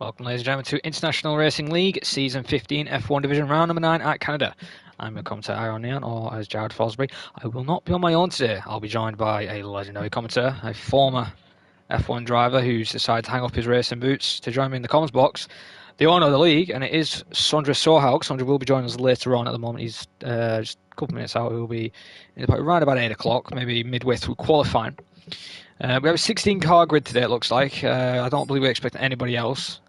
Welcome, ladies and gentlemen, to International Racing League Season 15 F1 Division Round number 9 at Canada. I'm your commentator, IRL Neon, or as Jared Fosbury. I will not be on my own today. I'll be joined by a legendary commentator, a former F1 driver who's decided to hang up his racing boots to join me in the comms box, the owner of the league, and it is Sondre Sohaug. Sondre will be joining us later on. At the moment, he's just a couple of minutes out. He'll be right about 8 o'clock, maybe midway through qualifying. We have a 16-car grid today, it looks like. I don't believe we expect anybody else,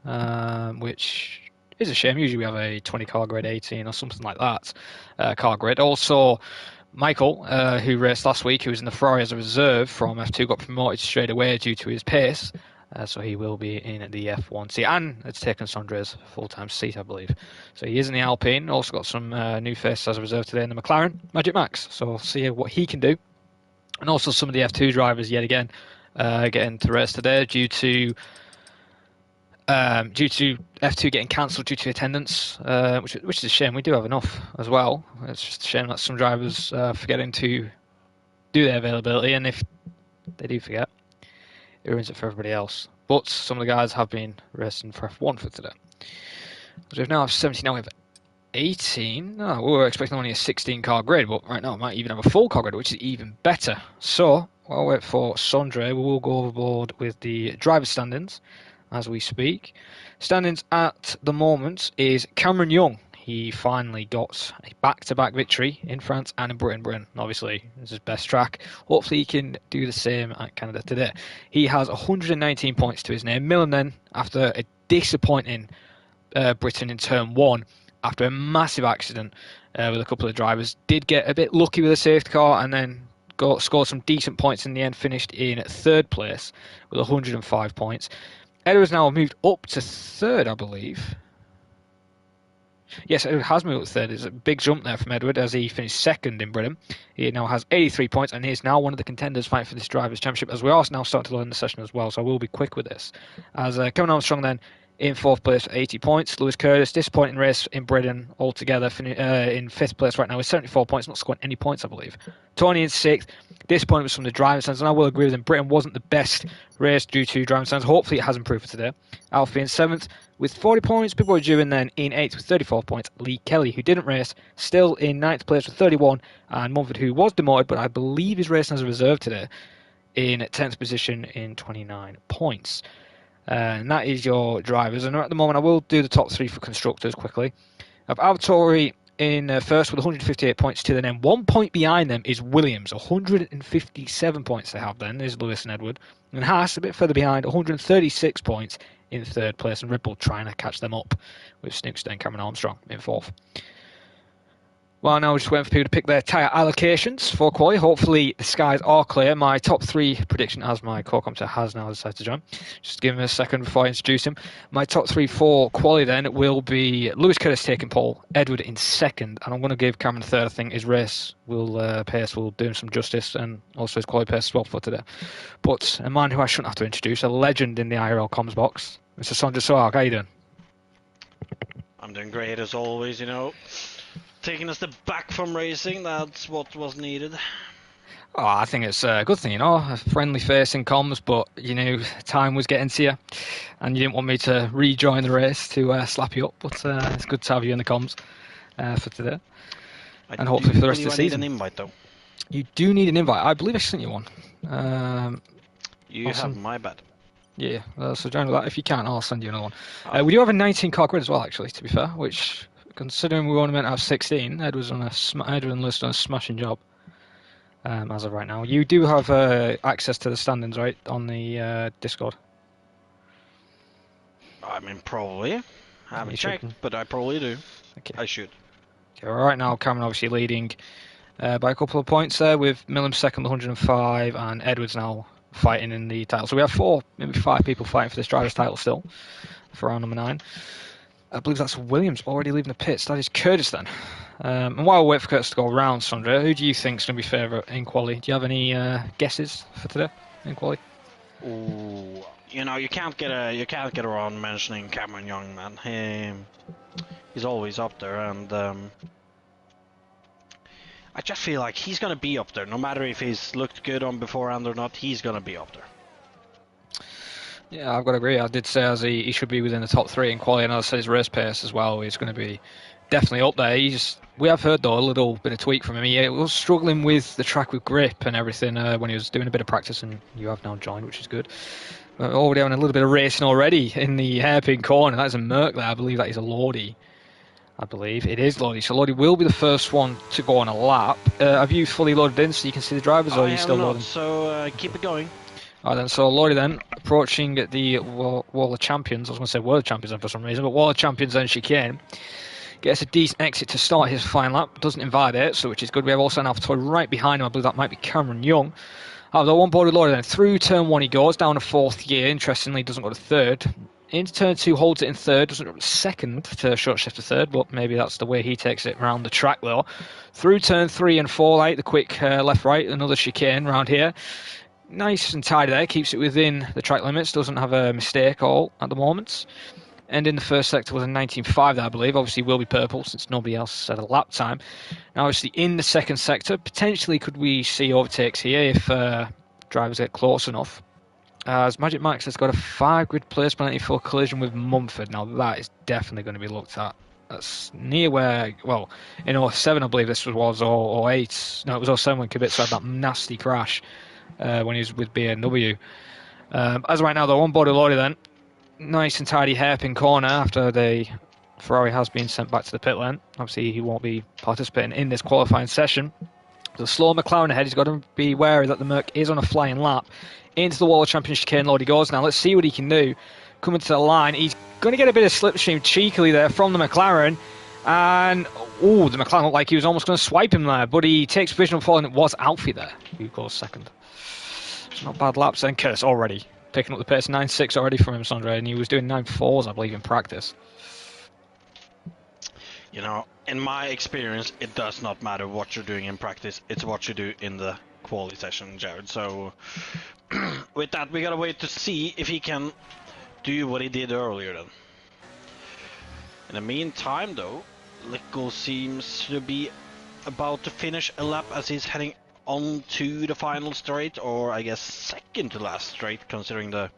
which is a shame. Usually we have a 20-car grid, 18 or something like that car grid. Also, Michael, who raced last week, who was in the Ferrari as a reserve from F2, got promoted straight away due to his pace. So he will be in the F1 seat, and it's taken Sondre's full-time seat, I believe. So he is in the Alpine. Also got some new faces as a reserve today in the McLaren, Magic Max. So we'll see what he can do. And also some of the F2 drivers yet again getting to race today due to F2 getting cancelled due to attendance, which is a shame. We do have enough as well. It's just a shame that some drivers forgetting to do their availability, and if they do forget, it ruins it for everybody else. But some of the guys have been racing for F1 for today. So we now have 17, now we have 18. No, we were expecting only a 16-car grid, but right now it might even have a full car grid, which is even better. So, while I wait for Sondre, we will go overboard with the driver standings as we speak. Standings at the moment is Cameron Young. He finally got a back-to-back victory in France and in Britain. Britain, obviously, is his best track. Hopefully he can do the same at Canada today. He has 119 points to his name. Millen then, after a disappointing Britain in Turn 1, after a massive accident with a couple of drivers, did get a bit lucky with a safety car and then scored some decent points in the end, finished in third place with 105 points. Edwards now moved up to third, I believe. Yes, Edward has moved up to third. There's a big jump there from Edward as he finished second in Britain. He now has 83 points and is now one of the contenders fighting for this Drivers' Championship, as we are now starting to learn the session as well, so I will be quick with this. As Kevin Armstrong then in fourth place for 80 points. Lewis Curtis, disappointing race in Britain altogether, in fifth place right now with 74 points, not scoring any points, I believe. Tony in sixth. Disappointment from the driving stands, and I will agree with him. Britain wasn't the best race due to driving stands. Hopefully it has improved for today. Alfie in seventh with 40 points. Big Boy Jewin then in eighth with 34 points. Lee Kelly, who didn't race, still in ninth place with 31. And Mumford, who was demoted, but I believe is racing as a reserve today, in 10th position in 29 points. And that is your drivers. And at the moment, I will do the top three for constructors quickly. I have AlphaTauri in first with 158 points to the name. 1 point behind them is Williams. 157 points they have then, is Lewis and Edward. And Haas, a bit further behind, 136 points in third place. And Red Bull trying to catch them up with Snookster and Cameron Armstrong in fourth. Well, now we're just waiting for people to pick their tyre allocations for quali. Hopefully the skies are clear. My top three prediction, as my co-commentator has now decided to join. Just give him a second before I introduce him. My top three for quali then will be Lewis Curtis taking pole, Edward in second, and I'm going to give Cameron third. I think his race pace will do him some justice, and also his quali pace as well for today. But a man who I shouldn't have to introduce, a legend in the IRL comms box, Mr. Sondre Sohaug. How you doing? I'm doing great as always, you know. Taking a step back from racing, that's what was needed. Oh, I think it's a good thing, you know, a friendly face in comms, but, you know, time was getting to you, and you didn't want me to rejoin the race to slap you up, but it's good to have you in the comms for today, and hopefully for the rest of the season. I need an invite, though. You do need an invite. I believe I sent you one. You awesome. have my bad. Yeah, so join with that. If you can't, I'll send you another one. We do have a 19-car grid as well, actually, to be fair, which, considering we only meant to have 16, Edward and Lewis done a smashing job as of right now. You do have access to the standings, right, on the Discord? I mean, probably. I haven't checked, but I probably do. Okay. I should. Okay, well, right now, Cameron obviously leading by a couple of points there, with Millen second with 105, and Edwards now fighting in the title. So we have 4, maybe 5 people fighting for this driver's title still for round number 9. I believe that's Williams already leaving the pits. That is Curtis then. And while we wait for Curtis to go around, Sondre, who do you think is going to be favourite in quali? Do you have any guesses for today in quali? Ooh, you know, you can't get around mentioning Cameron Young, man. He's always up there, and I just feel like he's going to be up there, no matter if he's looked good on beforehand or not. He's going to be up there. Yeah, I've got to agree. I did say as he should be within the top 3 in quality, and as I said his race pace as well, he's going to be definitely up there. We have heard though a little bit of tweak from him. He was struggling with the track with grip and everything when he was doing a bit of practice, and you have now joined, which is good. We're already having a little bit of racing already in the hairpin corner. That's a Merc there. I believe that is a Lordy. I believe it is Lordy. So Lordy will be the first one to go on a lap. Have you fully loaded in so you can see the drivers, or are you still loading? So keep it going. Alright then, so Lordy then, approaching the Wall of Champions. I was going to say World Champions then for some reason, but Wall of Champions then chicane. Gets a decent exit to start his final lap. Doesn't invalidate, so which is good. We have also an AlphaTauri right behind him. I believe that might be Cameron Young. The one board with Lordy then. Through turn 1 he goes, down to 4th gear. Interestingly, doesn't go to 3rd. Into turn 2, holds it in 3rd. Doesn't go to 2nd to short shift to 3rd, but maybe that's the way he takes it around the track though. Through turn 3 and 4, like the quick left-right, another chicane around here. Nice and tidy there, keeps it within the track limits, doesn't have a mistake all at the moment. And in the first sector was a 19.5 there, I believe. Obviously will be purple since nobody else said a lap time. Now obviously in the second sector, potentially could we see overtakes here if drivers get close enough. As Magic Max has got a 5 grid place penalty for collision with Mumford. Now that is definitely going to be looked at. That's near where, well, in 07 I believe this was, or 08. No, it was 07 when Kubica had that nasty crash when he was with BMW. As right now, though, on board Lordy then. Nice and tidy hairpin corner after the Ferrari has been sent back to the pit lane. Obviously, he won't be participating in this qualifying session. The slow McLaren ahead. He's got to be wary that the Merc is on a flying lap. Into the World Championship chicane, Lordy goes now. Let's see what he can do. Coming to the line, he's going to get a bit of slipstream cheekily there from the McLaren. And, the McLaren looked like he was almost going to swipe him there, but he takes provisional fall, and it was Alfie there who goes second. It's not bad laps. And Curtis already picking up the pace, 9.6 already from him, Sondre, and he was doing 9.4s, I believe, in practice. You know, in my experience, it does not matter what you're doing in practice. It's what you do in the quality session, Jared. So, with that, we gotta wait to see if he can do what he did earlier then. In the meantime, though, Lico seems to be about to finish a lap as he's heading on to the final straight, or I guess second to last straight, considering the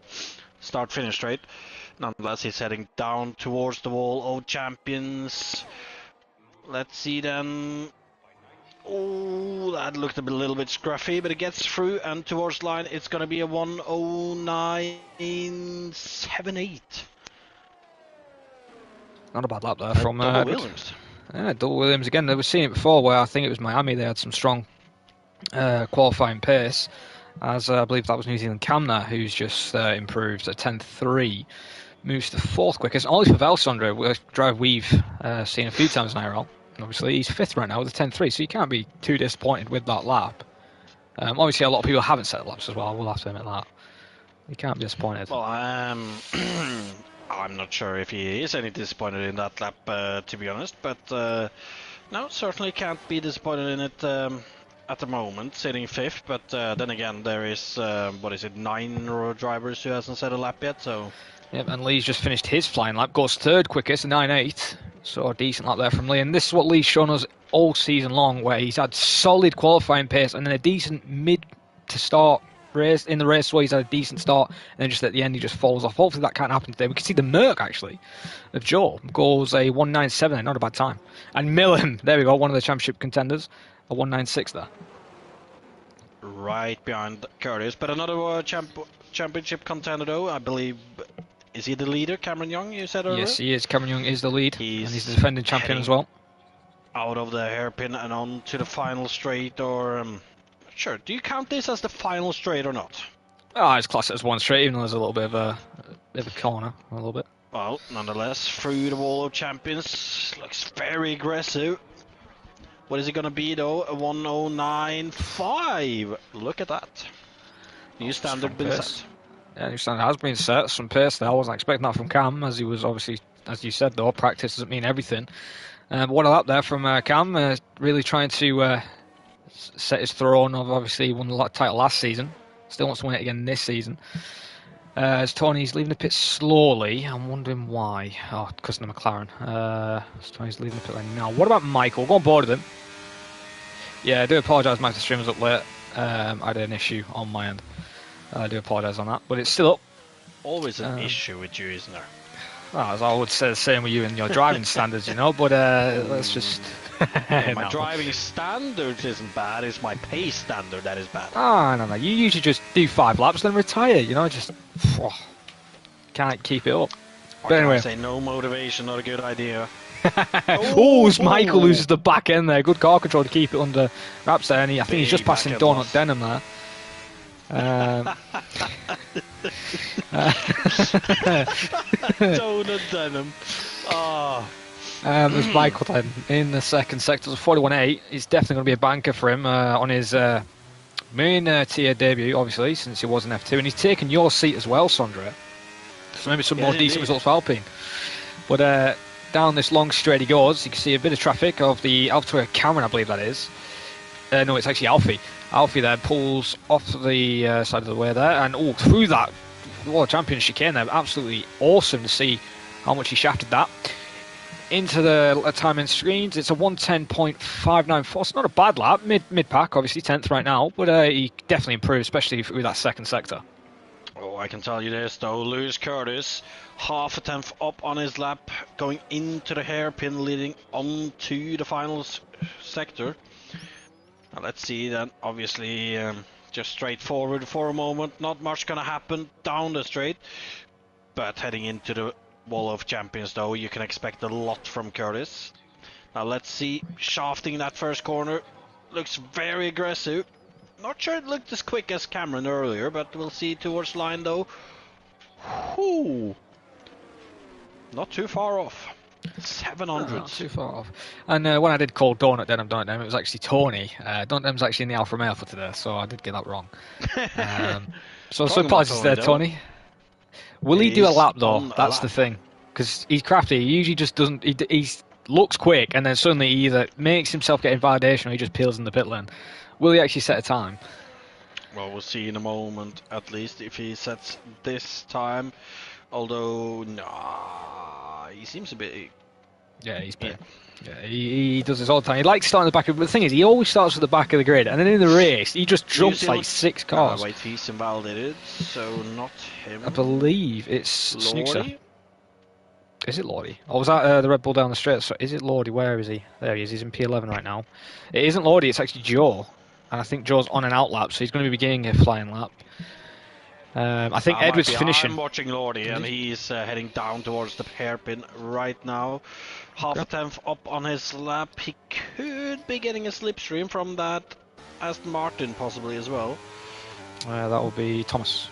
start-finish straight. Nonetheless, he's heading down towards the Wall of Champions. Let's see then. Oh, that looked a little bit scruffy, but it gets through, and towards line it's going to be a 1:09.78. Not a bad lap there from Double Williams. Yeah, Double Williams again. They were seeing it before, where I think it was Miami. They had some strong qualifying pace, as I believe that was New Zealand Cam there, who's just improved at 10.3, moves to 4th quickest. Ollie Favell, Sondre, a drive we've seen a few times in IRL. Obviously, he's 5th right now with a 10.3, so you can't be too disappointed with that lap. Obviously, a lot of people haven't set laps as well. I will have to admit that. You can't be disappointed. Well, I'm not sure if he is any disappointed in that lap, to be honest, but no, certainly can't be disappointed in it at the moment, sitting 5th, but then again, there is, 9 drivers who hasn't set a lap yet, so... Yep, and Lee's just finished his flying lap, goes 3rd quickest, 9.8, so a decent lap there from Lee, and this is what Lee's shown us all season long, where he's had solid qualifying pace, and then a decent mid-to-start race, in the race where he's had a decent start, and then just at the end he just falls off. Hopefully that can't happen today. We can see the Merc, actually, of Joe, goes a 1.97, not a bad time. And Millen, there we go, one of the championship contenders, a 1.96 there. Right behind Curtis, but another championship contender though, I believe. Is he the leader, Cameron Young, you said earlier? Yes, he is. Cameron Young is the lead, and he's the defending champion as well. Out of the hairpin and on to the final straight, or... sure, do you count this as the final straight or not? Oh, it's classed as one straight, even though there's a little bit of a corner, a little bit. Well, nonetheless, through the Wall of Champions, looks very aggressive. What is it going to be though? A 1:09.5. Look at that. New standard been set. Yeah, new standard has been set. Some pace there. I wasn't expecting that from Cam, as he was obviously, as you said though, practice doesn't mean everything. But what a lap there from Cam, really trying to set his throne of obviously won the title last season. Still wants to win it again this season. As Tony's leaving the pit slowly, I'm wondering why. Oh, because of the McLaren. Tony's leaving the pit lane now. What about Michael? Go on board with him. Yeah, I do apologise, Mike, the stream was up late. I had an issue on my end. I do apologise on that, but it's still up. always an issue with you, isn't there? Well, as I would say the same with you and your driving standards, you know, but let's just... Yeah, my No. driving standards isn't bad, it's my pace standard that is bad. Ah, no. You usually just do 5 laps, then retire, you know, just... can't keep it up. Or But can anyway. I say no motivation, not a good idea. Oh, Michael loses the back end there. Good car control to keep it under wraps there, and I think he's just passing Donut Denim there. Donut Denim. Oh. There's Michael then in the second sector. 41.8. It's definitely going to be a banker for him on his main tier debut, obviously, since he was in F2. And he's taken your seat as well, Sondra. So maybe some more decent results for Alpine. But down this long straight he goes. You can see a bit of traffic of the Alpha Cameron, I believe that is. No, it's actually Alfie. Alfie there pulls off the side of the way there, and through that World Champion chicane there. Absolutely awesome to see how much he shafted that. Into the timing screens, it's a 110.594. It's not a bad lap, mid pack, obviously 10th right now, but he definitely improved, especially through that second sector. Oh, I can tell you this though, Lewis Curtis, half a tenth up on his lap, going into the hairpin, leading on to the final sector. Now let's see then, obviously just straightforward for a moment, not much gonna happen down the straight, but heading into the Wall of Champions though, you can expect a lot from Curtis. Now let's see, shafting that first corner, looks very aggressive. Not sure it looked as quick as Cameron earlier, but we'll see towards line though. Whoo! Not too far off. 700. Not too far off. And when I did call Donut Denim, it was actually Tony. Donut Denim's actually in the Alfa Romeo for today, so I did get that wrong. So apologies there, Tony. Will he do a lap though? That's the thing. Because he's crafty. He usually just doesn't. He looks quick, and then suddenly he either makes himself get invalidation or he just peels in the pit lane. Will he actually set a time? Well, we'll see in a moment, at least, if he sets this time. Although, nah, he seems a bit... Yeah, he's bit... Yeah, he does this all the time. He likes starting at the back of... But the thing is, he always starts at the back of the grid, and then in the race, he just jumps like 6 cars. Wait, he's invalidated, so not him. I believe it's Lordy? Snookser. Is it Lordy? Or was that the Red Bull down the straight? So is it Lordy? Where is he? There he is. He's in P11 right now. It isn't Lordy, it's actually Joe. And I think Joe's on an out lap, so he's going to be beginning a flying lap. I think Edward's finishing. I'm watching Lordy, and he's heading down towards the hairpin right now. Half a tenth up on his lap. He could be getting a slipstream from that Aston Martin, possibly as well. That will be Thomas.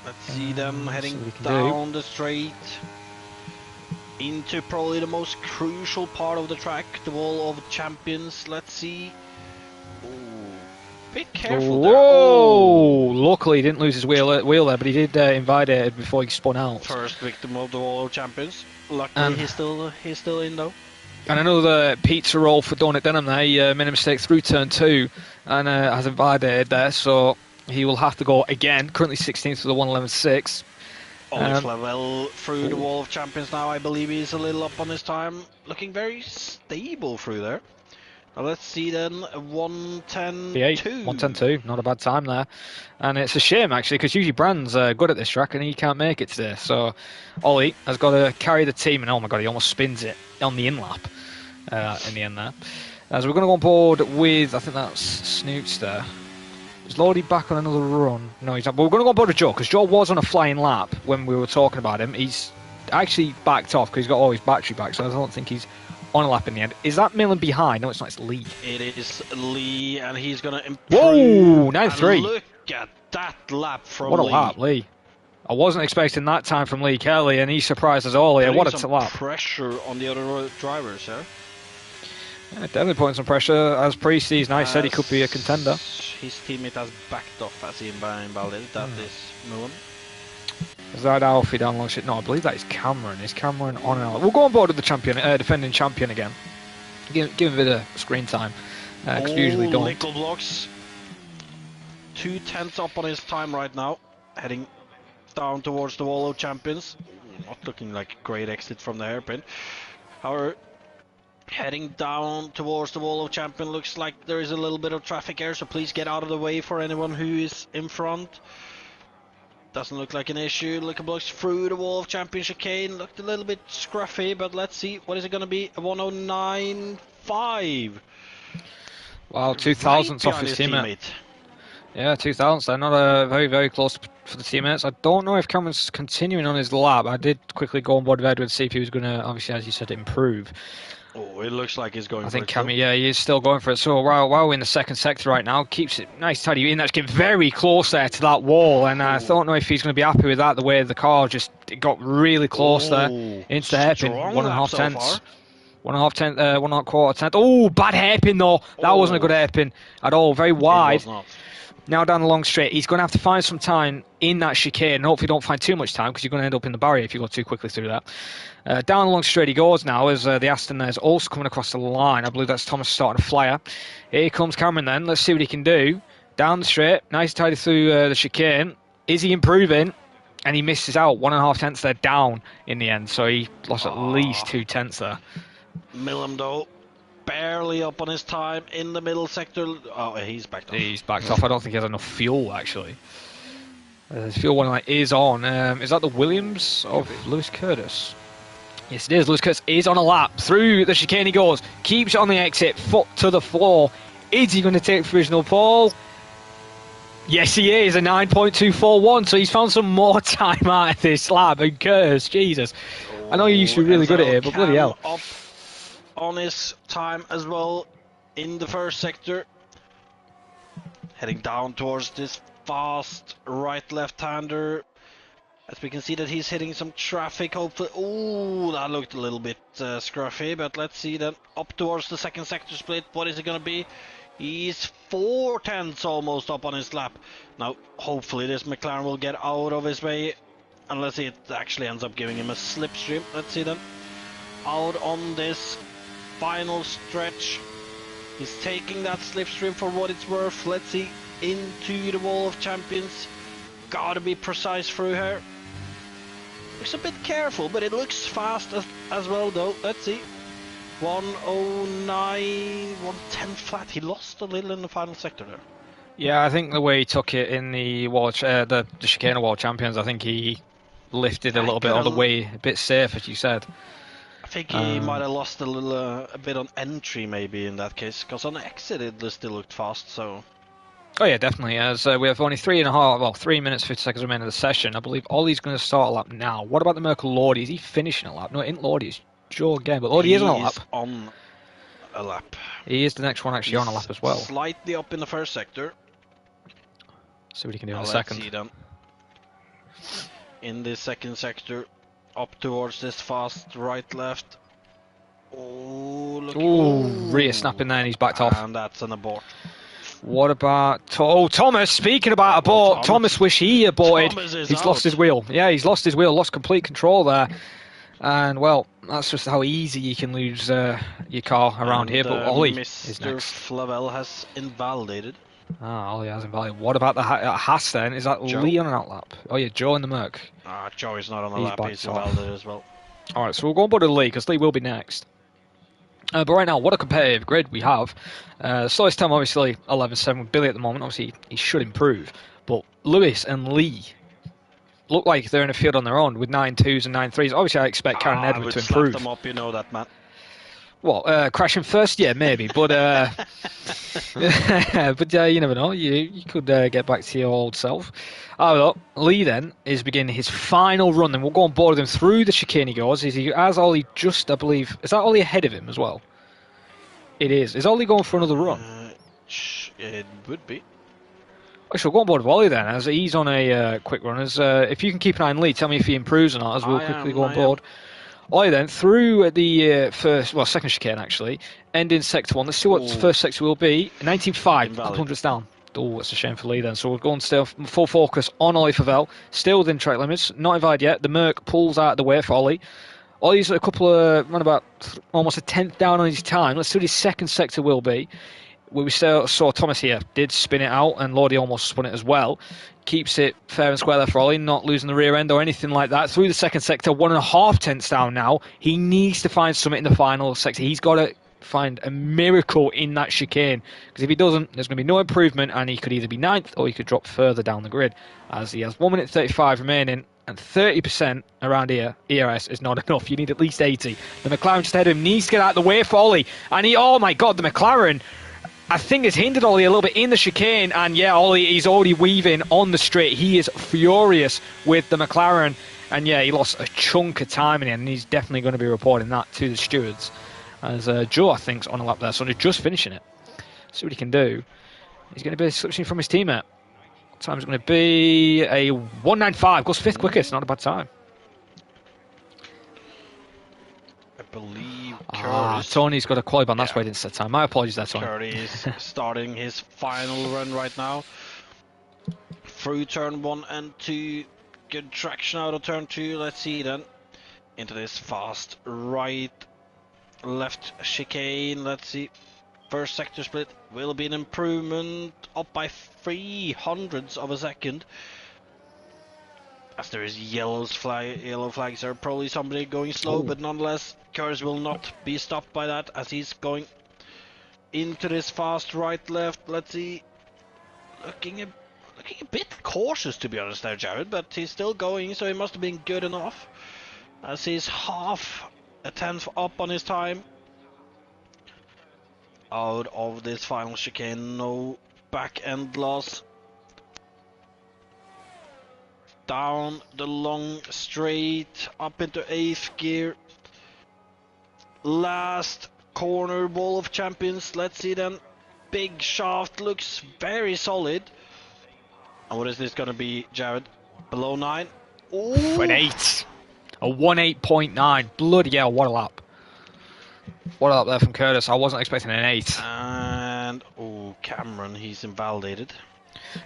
Let's see them heading down the straight into probably the most crucial part of the track, the Wall of Champions. Let's see. Ooh, bit careful there. Whoa! Luckily, he didn't lose his wheel there, but he did invalidate it before he spun out. First victim of the Wall of Champions. Luckily, he's still in though. And another pizza roll for Donut Denim there. He made a mistake through turn 2 and has invalidated there, so he will have to go again. Currently 16th for the 111.6. Olive Lavelle through the Wall of Champions now. I believe he's a little up on his time. Looking very stable through there. Now let's see then, 110.2. 110.2, not a bad time there. And it's a shame actually, because usually Brand's good at this track and he can't make it today. So Ollie has got to carry the team, and oh my god, he almost spins it on the in-lap in the end there. As we're going to go on board with, I think that's Snoots there. Is Lordy back on another run? No, he's not. But we're going to go on board with Joe, because Joe was on a flying lap when we were talking about him. He's actually backed off because he's got all his battery back, so I don't think he's on a lap in the end. Is that Millen behind? No, it's not. It's Lee. It is Lee, and he's going to improve. Whoa, 9-3. Look at that lap from Lee. What a lap, Lee. I wasn't expecting that time from Lee Kelly, and he surprised us all here. What a lap. Pressure on the other drivers, yeah? Yeah, definitely putting some pressure. As Presty's nice said, he could be a contender. His teammate has backed off as he invalidated. That is Millen. Is that Alfie down long shit? No, I believe that is Cameron. Is Cameron on and out? We'll go on board with the champion, defending champion again. Give him a bit of screen time. Because we usually don't. Nickel blocks. 2/10 up on his time right now. Heading down towards the Wall of Champions. Not looking like a great exit from the hairpin. However, heading down towards the Wall of Champions, looks like there is a little bit of traffic here, so please get out of the way for anyone who is in front. Doesn't look like an issue. Liquor blocks through the wall of champion chicane. Looked a little bit scruffy, but let's see. What is it going to be? A 109.5. Wow, Right 2000s off behind his his teammate. teammate. Yeah, 2000s. They're not very, very close for the teammates. I don't know if Cameron's continuing on his lap. I did quickly go on board with Edward to see if he was going to, obviously, as you said, improve. Oh, it looks like he's going I for think it still. Cammy, yeah, he is still going for it. So while we're in the second sector right now, keeps it nice, tidy in. That's getting very close there to that wall, and I don't know if he's going to be happy with that. The way the car just got really close there into the hairpin. Strong 1.5 so tenths. far. 1.25 tenths. Oh, bad hairpin though. That wasn't a good hairpin at all. Very wide. It was not. Now down the long straight, he's going to have to find some time in that chicane, and hopefully don't find too much time because you're going to end up in the barrier if you go too quickly through that. Down the long straight he goes now as the Aston there is also coming across the line. I believe that's Thomas starting a flyer. Here comes Cameron then. Let's see what he can do. Down the straight, nice and tidy through the chicane. Is he improving? And he misses out. 1.5 tenths there down in the end, so he lost at least 2 tenths there. Millum though, barely up on his time in the middle sector. Oh, he's backed off. He's backed off. I don't think he has enough fuel actually. His fuel one light is on. Is that the Williams of Lewis Curtis? Yes, it is. Lewis Curtis is on a lap. Through the chicane he goes. Keeps it on the exit. Foot to the floor. Is he going to take provisional pole? Yes, he is. A 9.241. So he's found some more time out of this lap. And Curtis, Jesus. I know you used to be really good at it, but bloody hell. Up on his time as well in the first sector. Heading down towards this fast right left-hander. As we can see that he's hitting some traffic, hopefully. Oh, that looked a little bit scruffy, but let's see then. Up towards the second sector split, what is it going to be? He's 4 tenths almost up on his lap. Now, hopefully this McLaren will get out of his way, unless it actually ends up giving him a slipstream. Let's see then. Out on this final stretch. He's taking that slipstream for what it's worth. Let's see. Into the wall of champions. Gotta be precise through here. Looks a bit careful, but it looks fast as well though. Let's see. 109, 110 flat. He lost a little in the final sector there. Yeah, I think the way he took it in the the chicane World Champions, I think he lifted a little bit on the way, a bit safe, as you said. I think he might have lost a little, a bit on entry maybe in that case, because on exit it still looked fast. So. Oh yeah, definitely. As we have only 3 minutes 50 seconds remaining of the session. I believe Ollie's going to start a lap now. What about the Merkel Lordy? Is he finishing a lap? No, it ain't Lordy. It's Joe again, but Lordy is on a lap. On a lap. He is the next one actually on a lap as well. Slightly up in the first sector. See what he can do in the Let's second. see then. In the second sector, up towards this fast right left. Oh, look. Ooh, rear snapping there and he's backed off. And that's an abort. What about Thomas? Speaking about abort, Thomas wish he aborted. He's lost his wheel. Yeah, he's lost his wheel, lost complete control there. And well, that's just how easy you can lose your car around here. But Ollie is next. Flavel has invalidated. Ah, Ollie has invalidated. What about the Haas then? Is that Joe? Lee on an outlap? Oh yeah, Joe in the Merc. Joe is not on the lap. He's backed off. invalidated as well. All right, so we'll go on board to Lee because Lee will be next. But right now, what a competitive grid we have. Slowest time, obviously, 11.7 with Billy at the moment. Obviously, he should improve. But Lewis and Lee look like they're in a field on their own with 9.2s and 9.3s. Obviously, I expect Karen and Edward to improve. Slap them up, you know that, man. What, crashing first? Yeah, maybe. But but you never know. You could get back to your old self. Look, Lee then is beginning his final run, and we'll go on board with him through the chicane he goes. Has Ollie just, I believe, is that Ollie ahead of him as well? It is. Is Ollie going for another run? It would be. I shall go on board with Ollie then, as he's on a quick run. As if you can keep an eye on Lee, tell me if he improves or not, as we'll quickly go on board. Ollie then, through the second chicane actually, ending sector 1. Let's see what the first sector will be. 19.5, couple hundreds down. Oh, that's a shame for Lee then. So we'll go and stay full focus on Ollie Favell. Still within track limits, not invited yet. The Merc pulls out of the way for Ollie. Ollie's a couple of, around about almost a tenth down on his time. Let's see what his second sector will be. We saw Thomas here, did spin it out, and Lordy almost spun it as well. Keeps it fair and square there for Ollie, not losing the rear end or anything like that. Through the second sector, 1.5 tenths down now. He needs to find something in the final sector. He's got to find a miracle in that chicane, because if he doesn't, there's going to be no improvement, and he could either be ninth or he could drop further down the grid, as he has 1 minute 35 remaining, and 30% around here, ERS is not enough. You need at least 80. The McLaren just ahead of him needs to get out of the way for Ollie, and oh my god, the McLaren, I think, has hindered Ollie a little bit in the chicane, and yeah, Ollie, he's already weaving on the straight. He is furious with the McLaren, and yeah, he lost a chunk of time in it, and he's definitely going to be reporting that to the stewards. As Joe, I think, is on a lap there, so he's just finishing it. See what he can do. He's going to be switching from his teammate. Time's going to be a 1:95. Goes fifth quickest, not a bad time. I believe Curtis. Tony's got a quali ban. That's why he didn't set time. My apologies there, Tony. Curtis is starting his final run right now. Through turn 1 and 2. Good traction out of turn 2. Let's see then. Into this fast right. Left chicane, let's see. First sector split will be an improvement, up by 300ths of a second. As there is yellow flags, there are probably somebody going slow, but nonetheless, Curtis will not be stopped by that as he's going into this fast right left. Let's see. Looking a bit cautious, to be honest there, Jared, but he's still going, so he must have been good enough. As he's half a tenth up on his time. Out of this final chicane, no back end loss. Down the long straight, up into 8th gear. Last corner, Wall of Champions. Let's see then. Big shaft, looks very solid. And what is this gonna be, Jared? Below 9? Ooh. An 8. A 1:08.9. Bloody hell, what a lap. What a lap there from Curtis. I wasn't expecting an 8. And, oh, Cameron, he's invalidated.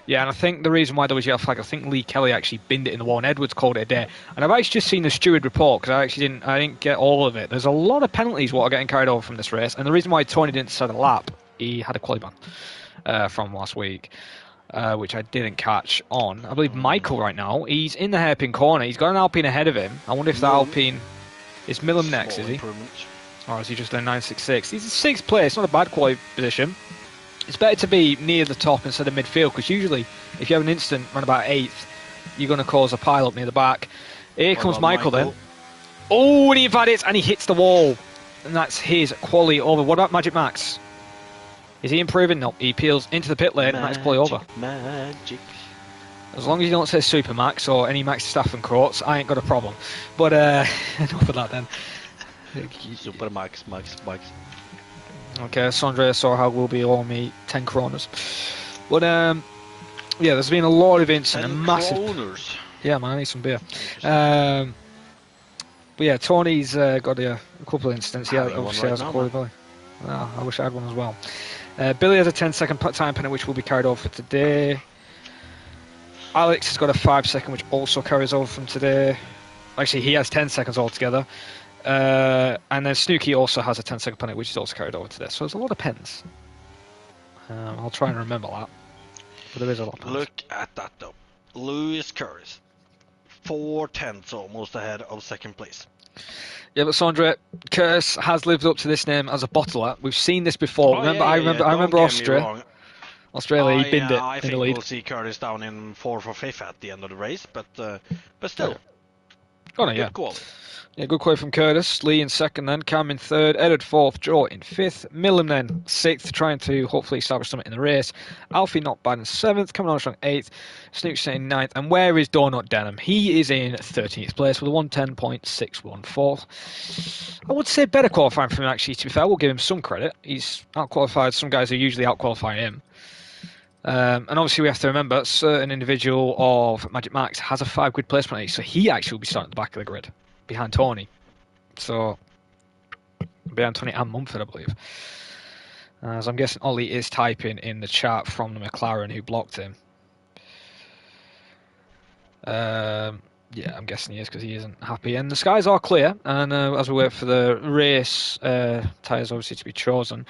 Yeah, and I think the reason why there was yellow flag, I think Lee Kelly actually binned it in the wall, and Edwards called it a day. And I've actually just seen the steward report, because I didn't get all of it. There's a lot of penalties what are getting carried over from this race, and the reason why Tony didn't set a lap, he had a quali ban from last week. Which I didn't catch on. I believe Michael right now, he's in the hairpin corner. He's got an Alpine ahead of him. I wonder if the Alpine is Millum next, is he? Or is he just in 966? He's in 6th place, not a bad quali position. It's better to be near the top instead of midfield, because usually if you have an instant run about 8th, you're going to cause a pile up near the back. Here comes Michael then. Oh, and he invalidates and he hits the wall. And that's his quali over. What about Magic Max? Is he improving? No, he peels into the pit lane and that's quali over. Magic. As long as you don't say Super Max or any Max Staff and Courts, I ain't got a problem. But enough of that then. Super Max. Okay, Sondre Sorhag will be owing me 10 kronas. But yeah, there's been a lot of incidents. 10 massive. kroners. Yeah, man, I need some beer. But yeah, Tony's got a couple of incidents. Yeah, obviously has a quali Billy. Well, I wish I had one as well. Billy has a 10-second time penalty, which will be carried over for today. Alex has got a 5-second, which also carries over from today. Actually, he has 10 seconds altogether. And then Snooky also has a 10-second penalty, which is also carried over today. So there's a lot of pens. I'll try and remember that. But there is a lot of pens. Look at that, though. Lewis Curtis. 4 tenths almost ahead of 2nd place. Yeah, but Sondre, Curtis has lived up to this name as a bottler. We've seen this before. I remember Australia, he binned it I in think the lead. we'll see Curtis down in 4th or 5th at the end of the race, but still. Oh, no, yeah. Good quality. Yeah, good quote from Curtis. Lee in 2nd then, Cam in 3rd, Edward 4th, Joe in 5th, Millum then 6th, trying to hopefully establish something in the race. Alfie not bad in 7th, coming on strong 8th, Snook in 9th, and where is Donut Denham? He is in 13th place with a 110.614. I would say better qualifying for him, actually, to be fair. I will give him some credit. He's out-qualified some guys who usually out-qualify him. And obviously we have to remember a certain individual of Magic Max has a 5 grid placement, so he actually will be starting at the back of the grid behind Tony. So behind Tony and Mumford, I believe. As I'm guessing Ollie is typing in the chat from the McLaren who blocked him. Yeah, I'm guessing he is because he isn't happy. And the skies are clear, and as we wait for the race tyres obviously to be chosen.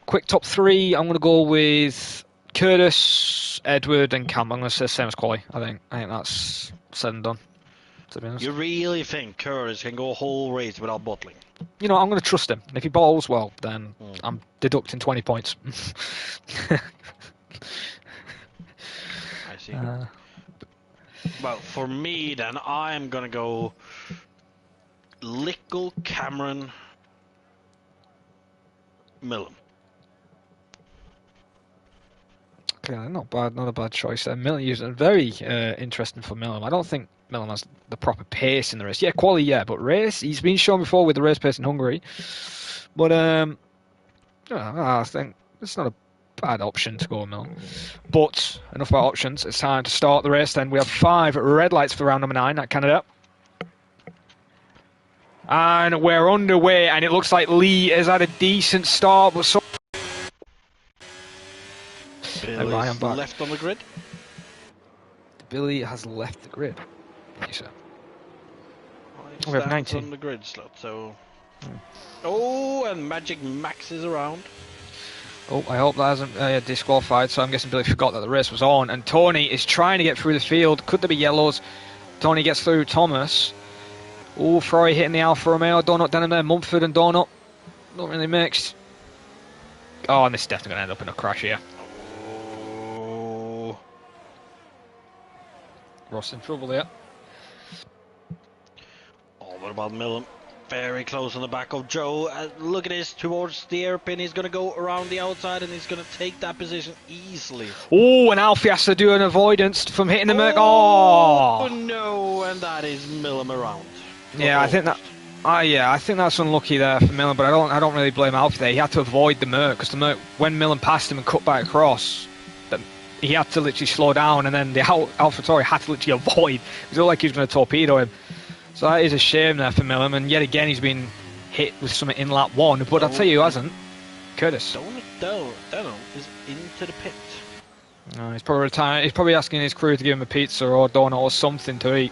Quick top 3, I'm going to go with Curtis, Edward and Cam. I'm going to say same as quali. I think that's said and done, to be honest. You really think Curtis can go a whole race without bottling? you know, I'm going to trust him. And if he bowls well, then I'm deducting 20 points. I see. Well, for me then, I'm gonna go Lickle, Cameron, Millum. Okay, not bad, not a bad choice there. Millen using very interesting for Millen. I don't think Millen has the proper pace in the race. Yeah, quality, yeah, but race, he's been shown before with the race pace in Hungary. But I think it's not a bad option to go with Millen. But enough about options. It's time to start the race. Then we have 5 red lights for round number 9 at Canada. And we're underway, and it looks like Lee has had a decent start, but so. Billy's left on the grid. Billy has left the grid. Yes, sir. We have 19 on the grid slot, so. Oh, and Magic Max is around. Oh, I hope that hasn't disqualified. So I'm guessing Billy forgot that the race was on, and Tony is trying to get through the field. Could there be yellows? Tony gets through Thomas. Oh, Froy hitting the Alfa Romeo. Donut down in there. Mumford and Donut. Not really mixed. Oh, and this is definitely going to end up in a crash here. Oh. Ross in trouble there. Oh, what about Millum? Very close on the back of Joe. Look at this, towards the airpin. He's going to go around the outside and he's going to take that position easily. Oh, and Alfie has to do an avoidance from hitting the Merc. Oh no, and that is Millum around. Yeah, I think that. I think that's unlucky there for Millen, but I don't really blame Alfie there. He had to avoid the Merc because the Merc, when Millen passed him and cut back across, he had to literally slow down, and then the AlphaTauri had to literally avoid. It looked like he was going to torpedo him. So that is a shame there for Millen, and yet again he's been hit with something in lap 1. But I'll tell you who hasn't. Curtis. Donut is into the pit. No, he's probably retiring. He's probably asking his crew to give him a pizza or donut or something to eat.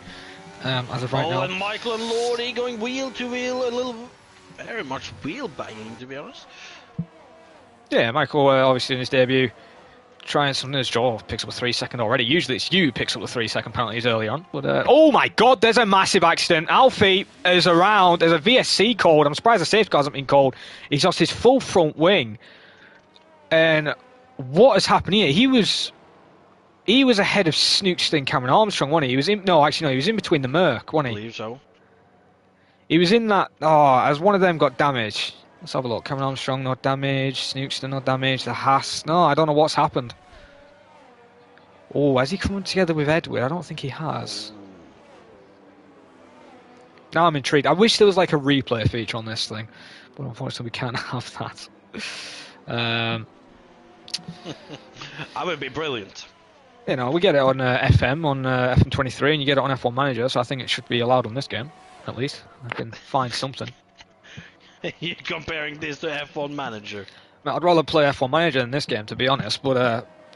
As of right now. And Michael and Lordy going wheel to wheel, very much wheel banging, to be honest. Yeah, Michael obviously in his debut trying something. As Joel picks up a 3-second already. Usually it's you who picks up the 3-second penalties early on. But oh my God, there's a massive accident. Alfie is around. There's a VSC called. I'm surprised the safety car hasn't been called. He's lost his full front wing. And what has happened here? He was ahead of Snookston and Cameron Armstrong, wasn't he? He was in between the Merc, wasn't he? I believe so. He was in that. Oh, as one of them got damaged. Let's have a look. Cameron Armstrong not damaged. Snookston not damaged. The Haas. No, I don't know what's happened. Oh, has he come together with Edward? I don't think he has. Now I'm intrigued. I wish there was like a replay feature on this thing, but unfortunately we can't have that. That would be brilliant. You know, we get it on FM, on FM23, and you get it on F1 Manager, so I think it should be allowed on this game, at least. I can find something. You're comparing this to F1 Manager? I'd rather play F1 Manager than this game, to be honest, but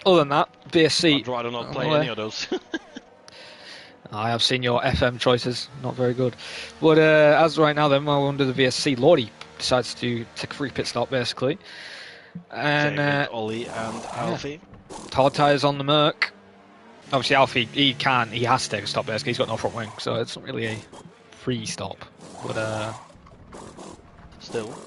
other than that, VSC... I'd rather not play any of those. I have seen your FM choices, not very good. But as right now then, we're under the VSC, Lordy decides to take a free pit stop, basically. And Ollie and Alfie. Hard tyres on the Merc. Obviously, Alfie, he has to take a stop basically. He's got no front wing, so it's not really a free stop. But still,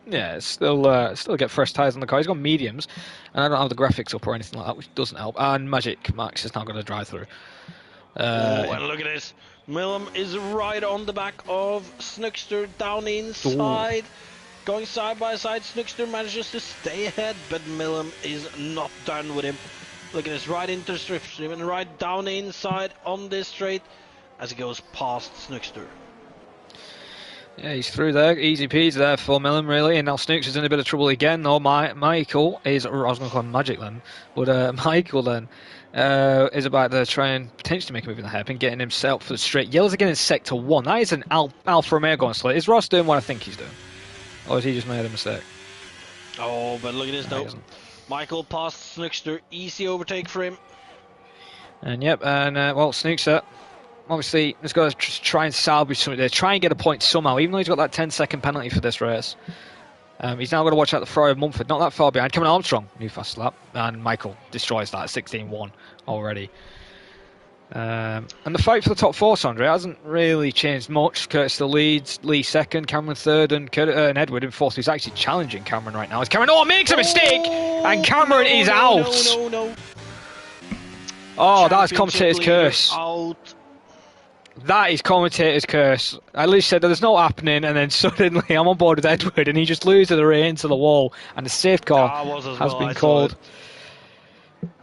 yeah, it's still get fresh tyres on the car. He's got mediums, and I don't have the graphics up or anything like that, which doesn't help. And Magic Max is now going to drive through. And look at this. Millum is right on the back of Snookster down inside. Ooh. Going side by side, Snookster manages to stay ahead, but Millum is not done with him. Look at this, right into the strip stream and right down inside on this straight as he goes past Snookster. Yeah, he's through there. Easy peasy there for Millum, really. And now Snookster's in a bit of trouble again. No, Michael is... I was going to call him Magic then. But Michael then is about to try and potentially make a move in the hairpin, getting himself for the straight. Yellow's again in Sector 1. That is an Alfa Romeo going slow. Is Ross doing what I think he's doing? Or has he just made a mistake? Oh, but look at this though. Michael past Snookster. Easy overtake for him. And yep, and well, Snookster obviously has got to try and salvage something there. Try and get a point somehow, even though he's got that 10-second penalty for this race. He's now got to watch out the Fry of Mumford, not that far behind. Cameron Armstrong, new fast lap. And Michael destroys that at 16-1 already. And the fight for the top four, Sandra, hasn't really changed much. Curtis still leads, Lee second, Cameron third, and Edward in fourth, who's actually challenging Cameron right now. As Cameron makes a mistake, and Cameron is out. No. Oh, that's commentator's curse. Out. That is commentator's curse. I literally said there's no happening, and then suddenly I'm on board with Edward, and he just loses the reins to the wall, and the safe car has been called.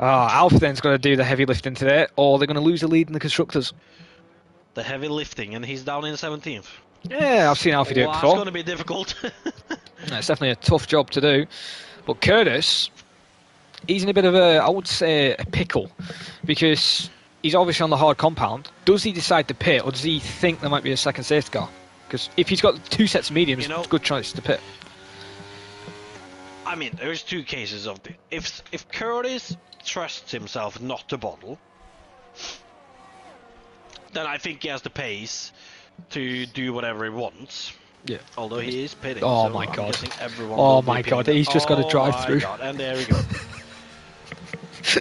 Alpha then's going to do the heavy lifting today, or they're going to lose the lead in the constructors. The heavy lifting, and he's down in 17th. Yeah, I've seen Alfie do it before. That's going to be difficult. It's definitely a tough job to do. But Curtis, he's in a bit of a, I would say, a pickle, because he's obviously on the hard compound. Does he decide to pit, or does he think there might be a second safety car? Because if he's got two sets of mediums, it's a good choice to pit. I mean, there's two cases of this. If Curtis trusts himself not to bottle, then I think he has the pace to do whatever he wants. Yeah. Although he is pitting. Oh so my I'm god. Oh my god, he's just got to drive through. God. And there we go.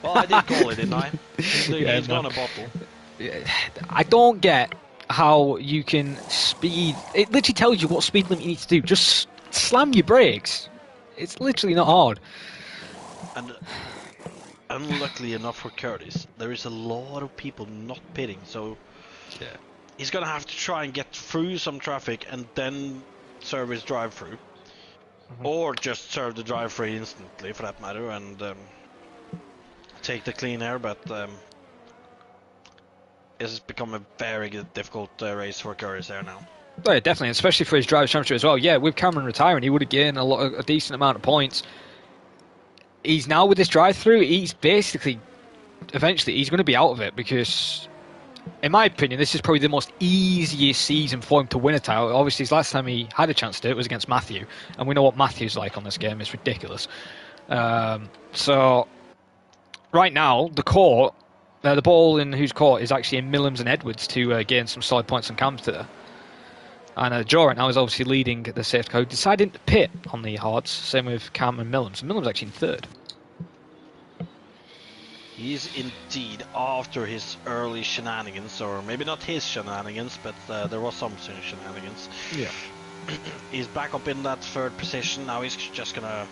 Well, I did call it, didn't I? He's gonna bottle. I don't get how you can speed. It literally tells you what speed limit you need to do. Just slam your brakes. It's literally not hard. And unluckily enough for Curtis, there is a lot of people not pitting, so he's gonna have to try and get through some traffic and then serve his drive-through, or just serve the drive-through instantly, for that matter, and take the clean air. But this has become a very difficult race for Curtis there now. Oh, yeah, definitely, especially for his driver's championship as well. Yeah, with Cameron retiring, he would have gained a decent amount of points. He's now with this drive-through. He's basically, eventually, he's going to be out of it because, in my opinion, this is probably the most easiest season for him to win a title. Obviously, his last time he had a chance to do it was against Matthew, and we know what Matthew's like on this game. It's ridiculous. So, right now, the court, the ball in whose court is actually in Millams and Edwards to gain some solid points on Cam's today. And Joe right now is obviously leading the safety car, deciding to pit on the hards. Same with Cam and Millams. Millams actually in third. He is indeed after his early shenanigans, or maybe not his shenanigans, but there was some shenanigans. Yeah. He's back up in that third position. Now he's just gonna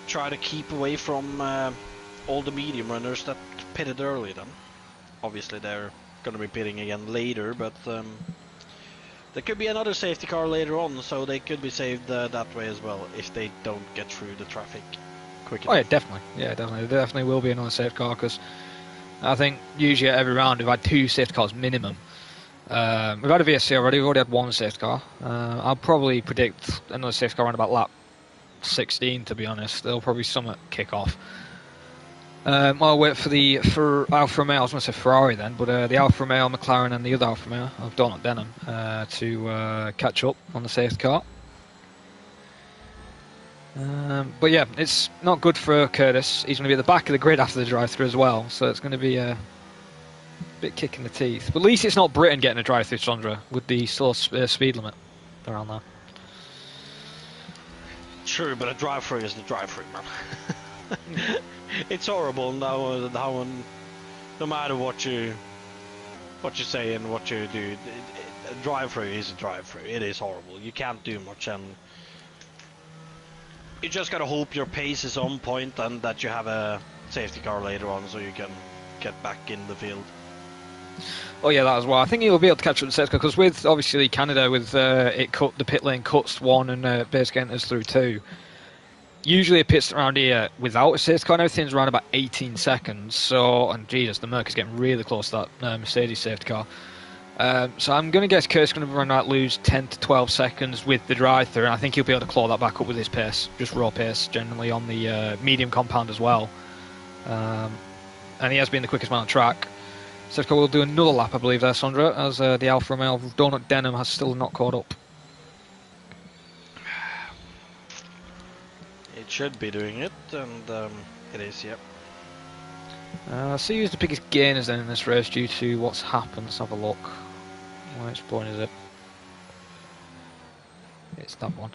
try to keep away from all the medium runners that pitted early. Then, obviously, they're gonna be pitting again later, but. There could be another safety car later on, so they could be saved that way as well if they don't get through the traffic quick enough. Oh yeah, definitely. Yeah, definitely. There definitely will be another safety car because I think usually at every round we've had two safety cars minimum. We've had a VSC already. We've already had one safety car. I'll probably predict another safety car around about lap 16. To be honest, they'll probably somewhat kick off. I'll wait for Alfa Romeo. I was going to say Ferrari then, but the Alfa Romeo, McLaren, and the other Alfa Romeo of Donald Denham to catch up on the safety car. But yeah, it's not good for Curtis. He's going to be at the back of the grid after the drive-through as well, so it's going to be a bit kick in the teeth. But at least it's not Britain getting a drive-through, Sandra, with the slow speed limit around there. True, but a drive-through is the drive-through, man. It's horrible now. No matter what you say and what you do, a drive-through is a drive-through. It is horrible. You can't do much, and you just gotta hope your pace is on point and that you have a safety car later on, so you can get back in the field. Oh yeah, that as well. I think he'll be able to catch up the safety car because with obviously Canada, with the pit lane cuts one and basically enters through two. Usually it pits around here without a safety car and everything's around about 18 seconds. So, and Jesus, the Merc is getting really close to that Mercedes safety car. So I'm going to guess Kurt's going to run out, lose 10 to 12 seconds with the drive-through, and I think he'll be able to claw that back up with his pace, just raw pace, generally on the medium compound as well. And he has been the quickest man on track. Safety car will do another lap, I believe, there, Sandra, as the Alfa Romeo of Donut Denham has still not caught up. It should be doing it, and it is, yep. See who's the biggest gainers then in this race due to what's happened. Let's have a look. Which point is it? It's that one.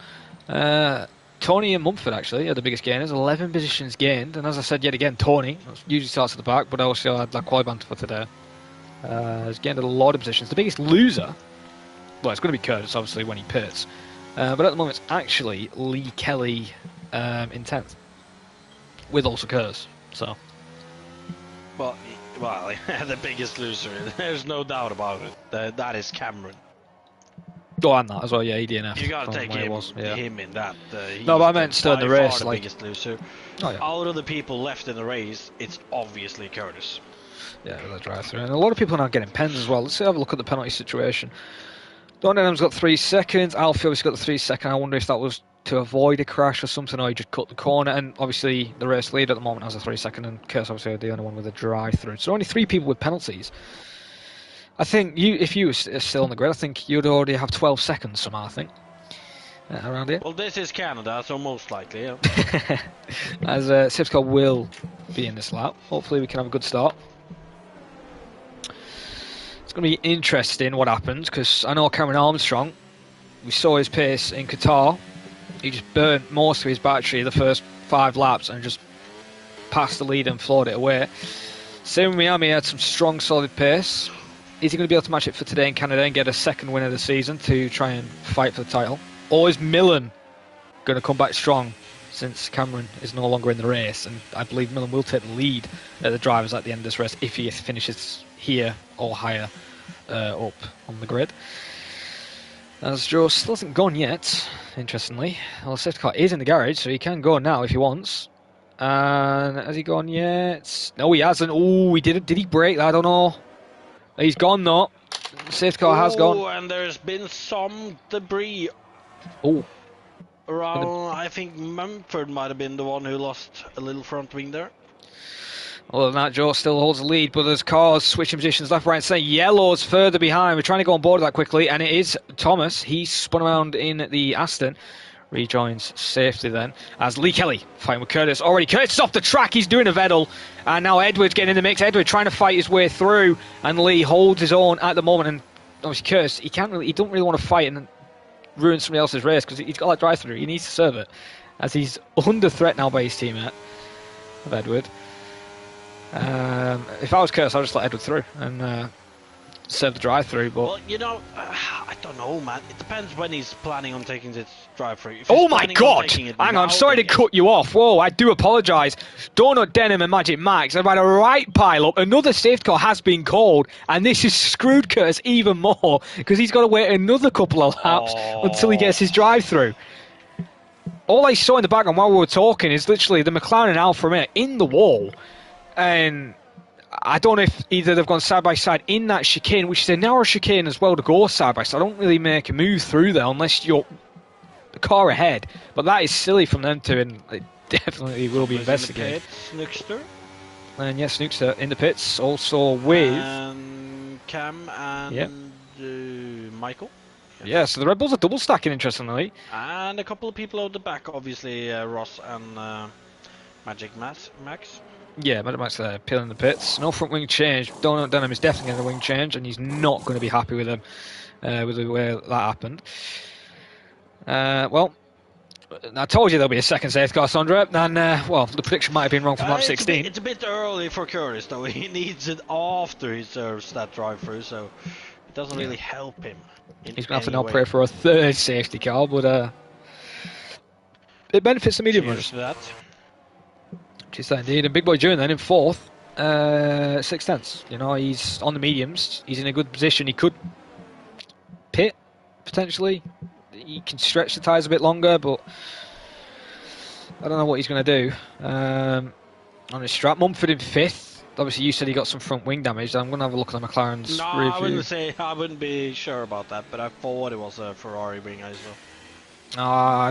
Tony and Mumford actually are the biggest gainers, 11 positions gained, and as I said yet again, Tony usually starts at the back, but also had that quali banter for today. Has gained a lot of positions. The biggest loser, well, it's going to be Curtis, obviously, when he pits. But at the moment, it's actually Lee Kelly in 10th, with also Curtis. So, Well, the biggest loser. There's no doubt about it. That is Cameron. oh, and that as well, yeah, he DNF. You gotta take him, yeah. him in that. No, but I meant still in the race, the like biggest loser. Oh, yeah. Out of the people left in the race, it's obviously Curtis. Yeah, with the drive-through, and a lot of people are now getting pens as well. Let's have a look at the penalty situation. Don Denham's got 3 seconds. Alfie obviously got the 3 second. I wonder if that was to avoid a crash or something, or he just cut the corner. And obviously the race lead at the moment has a 3 second, and Curtis obviously the only one with a drive-through. So only 3 people with penalties. I think if you were still on the grid, I think you'd already have 12 seconds somehow, I think, around here. Well, this is Canada, so most likely, yeah. As safety car will be in this lap. Hopefully we can have a good start. It's going to be interesting what happens, because I know Cameron Armstrong, we saw his pace in Qatar. He just burnt most of his battery the first 5 laps and just passed the lead and floored it away. Same with Miami, had some strong, solid pace. Is he going to be able to match it for today in Canada and get a second win of the season to try and fight for the title? Or is Millen going to come back strong since Cameron is no longer in the race? And I believe Millen will take the lead at the drivers at the end of this race if he finishes here or higher up on the grid. As Joe still hasn't gone yet, interestingly. Well, the safety car is in the garage, so he can go now if he wants. And has he gone yet? No, he hasn't. Oh, he did he break that? I don't know. He's gone though. The safety car has gone. Oh, and there's been some debris. Oh. Around, I think Mumford might have been the one who lost a little front wing there. Other than that, Joe still holds the lead, but there's cars switching positions left, right, and centre. Yellow's further behind. We're trying to go on board that quickly, and it is Thomas. He's spun around in the Aston. Rejoins safety then, as Lee Kelly fighting with Curtis. Already, Curtis off the track. He's doing a Vettel, and now Edward's getting in the mix. Edward trying to fight his way through, and Lee holds his own at the moment. And obviously, Curtis, he don't really want to fight and ruin somebody else's race because he's got that drive-through. He needs to serve it, as he's under threat now by his teammate of Edward. If I was Curtis, I'd just let Edward through and serve the drive-through. But well, you know, I don't know, man. It depends when he's planning on taking this drive-through. Oh my God! Hang on, I'm sorry to cut you off. Whoa, I do apologise. Donut Denim and Magic Max have had a right pile-up. Another safety car has been called, and this has screwed Curtis even more because he's got to wait another couple of laps until he gets his drive-through. All I saw in the background while we were talking is literally the McLaren and Alfa Romeo in the wall. And I don't know if either they've gone side by side in that chicane, which is a narrow chicane as well to go side by side. I don't really make a move through there unless you're the car ahead. But that is silly from them to, and it definitely will be investigated. Snookster. And yes, Snookster in the pits, also with Cam and Michael. Yeah, so the Red Bulls are double stacking, interestingly. And a couple of people out the back, obviously Ross and Magic Max. Yeah, Magic Max peeling the pits. No front wing change. Donut Denham is definitely getting a wing change, and he's not going to be happy with him with the way that happened. Well, I told you there'll be a second safety car, Sondra, and well, the prediction might have been wrong from lap 16. It's a bit early for Curtis, though. He needs it after he serves that drive-through, so it doesn't really help him. He's going to have to now pray for a third safety car, but it benefits the medium runners. That. Which is indeed. And Big Boy June then in 4th, 6/10. You know, he's on the mediums. He's in a good position. He could pit, potentially. He can stretch the tyres a bit longer, but I don't know what he's going to do. On his strap, Mumford in 5th. Obviously, you said he got some front wing damage. I'm going to have a look at the McLaren's review. I wouldn't be sure about that, but I thought it was a Ferrari wing as well.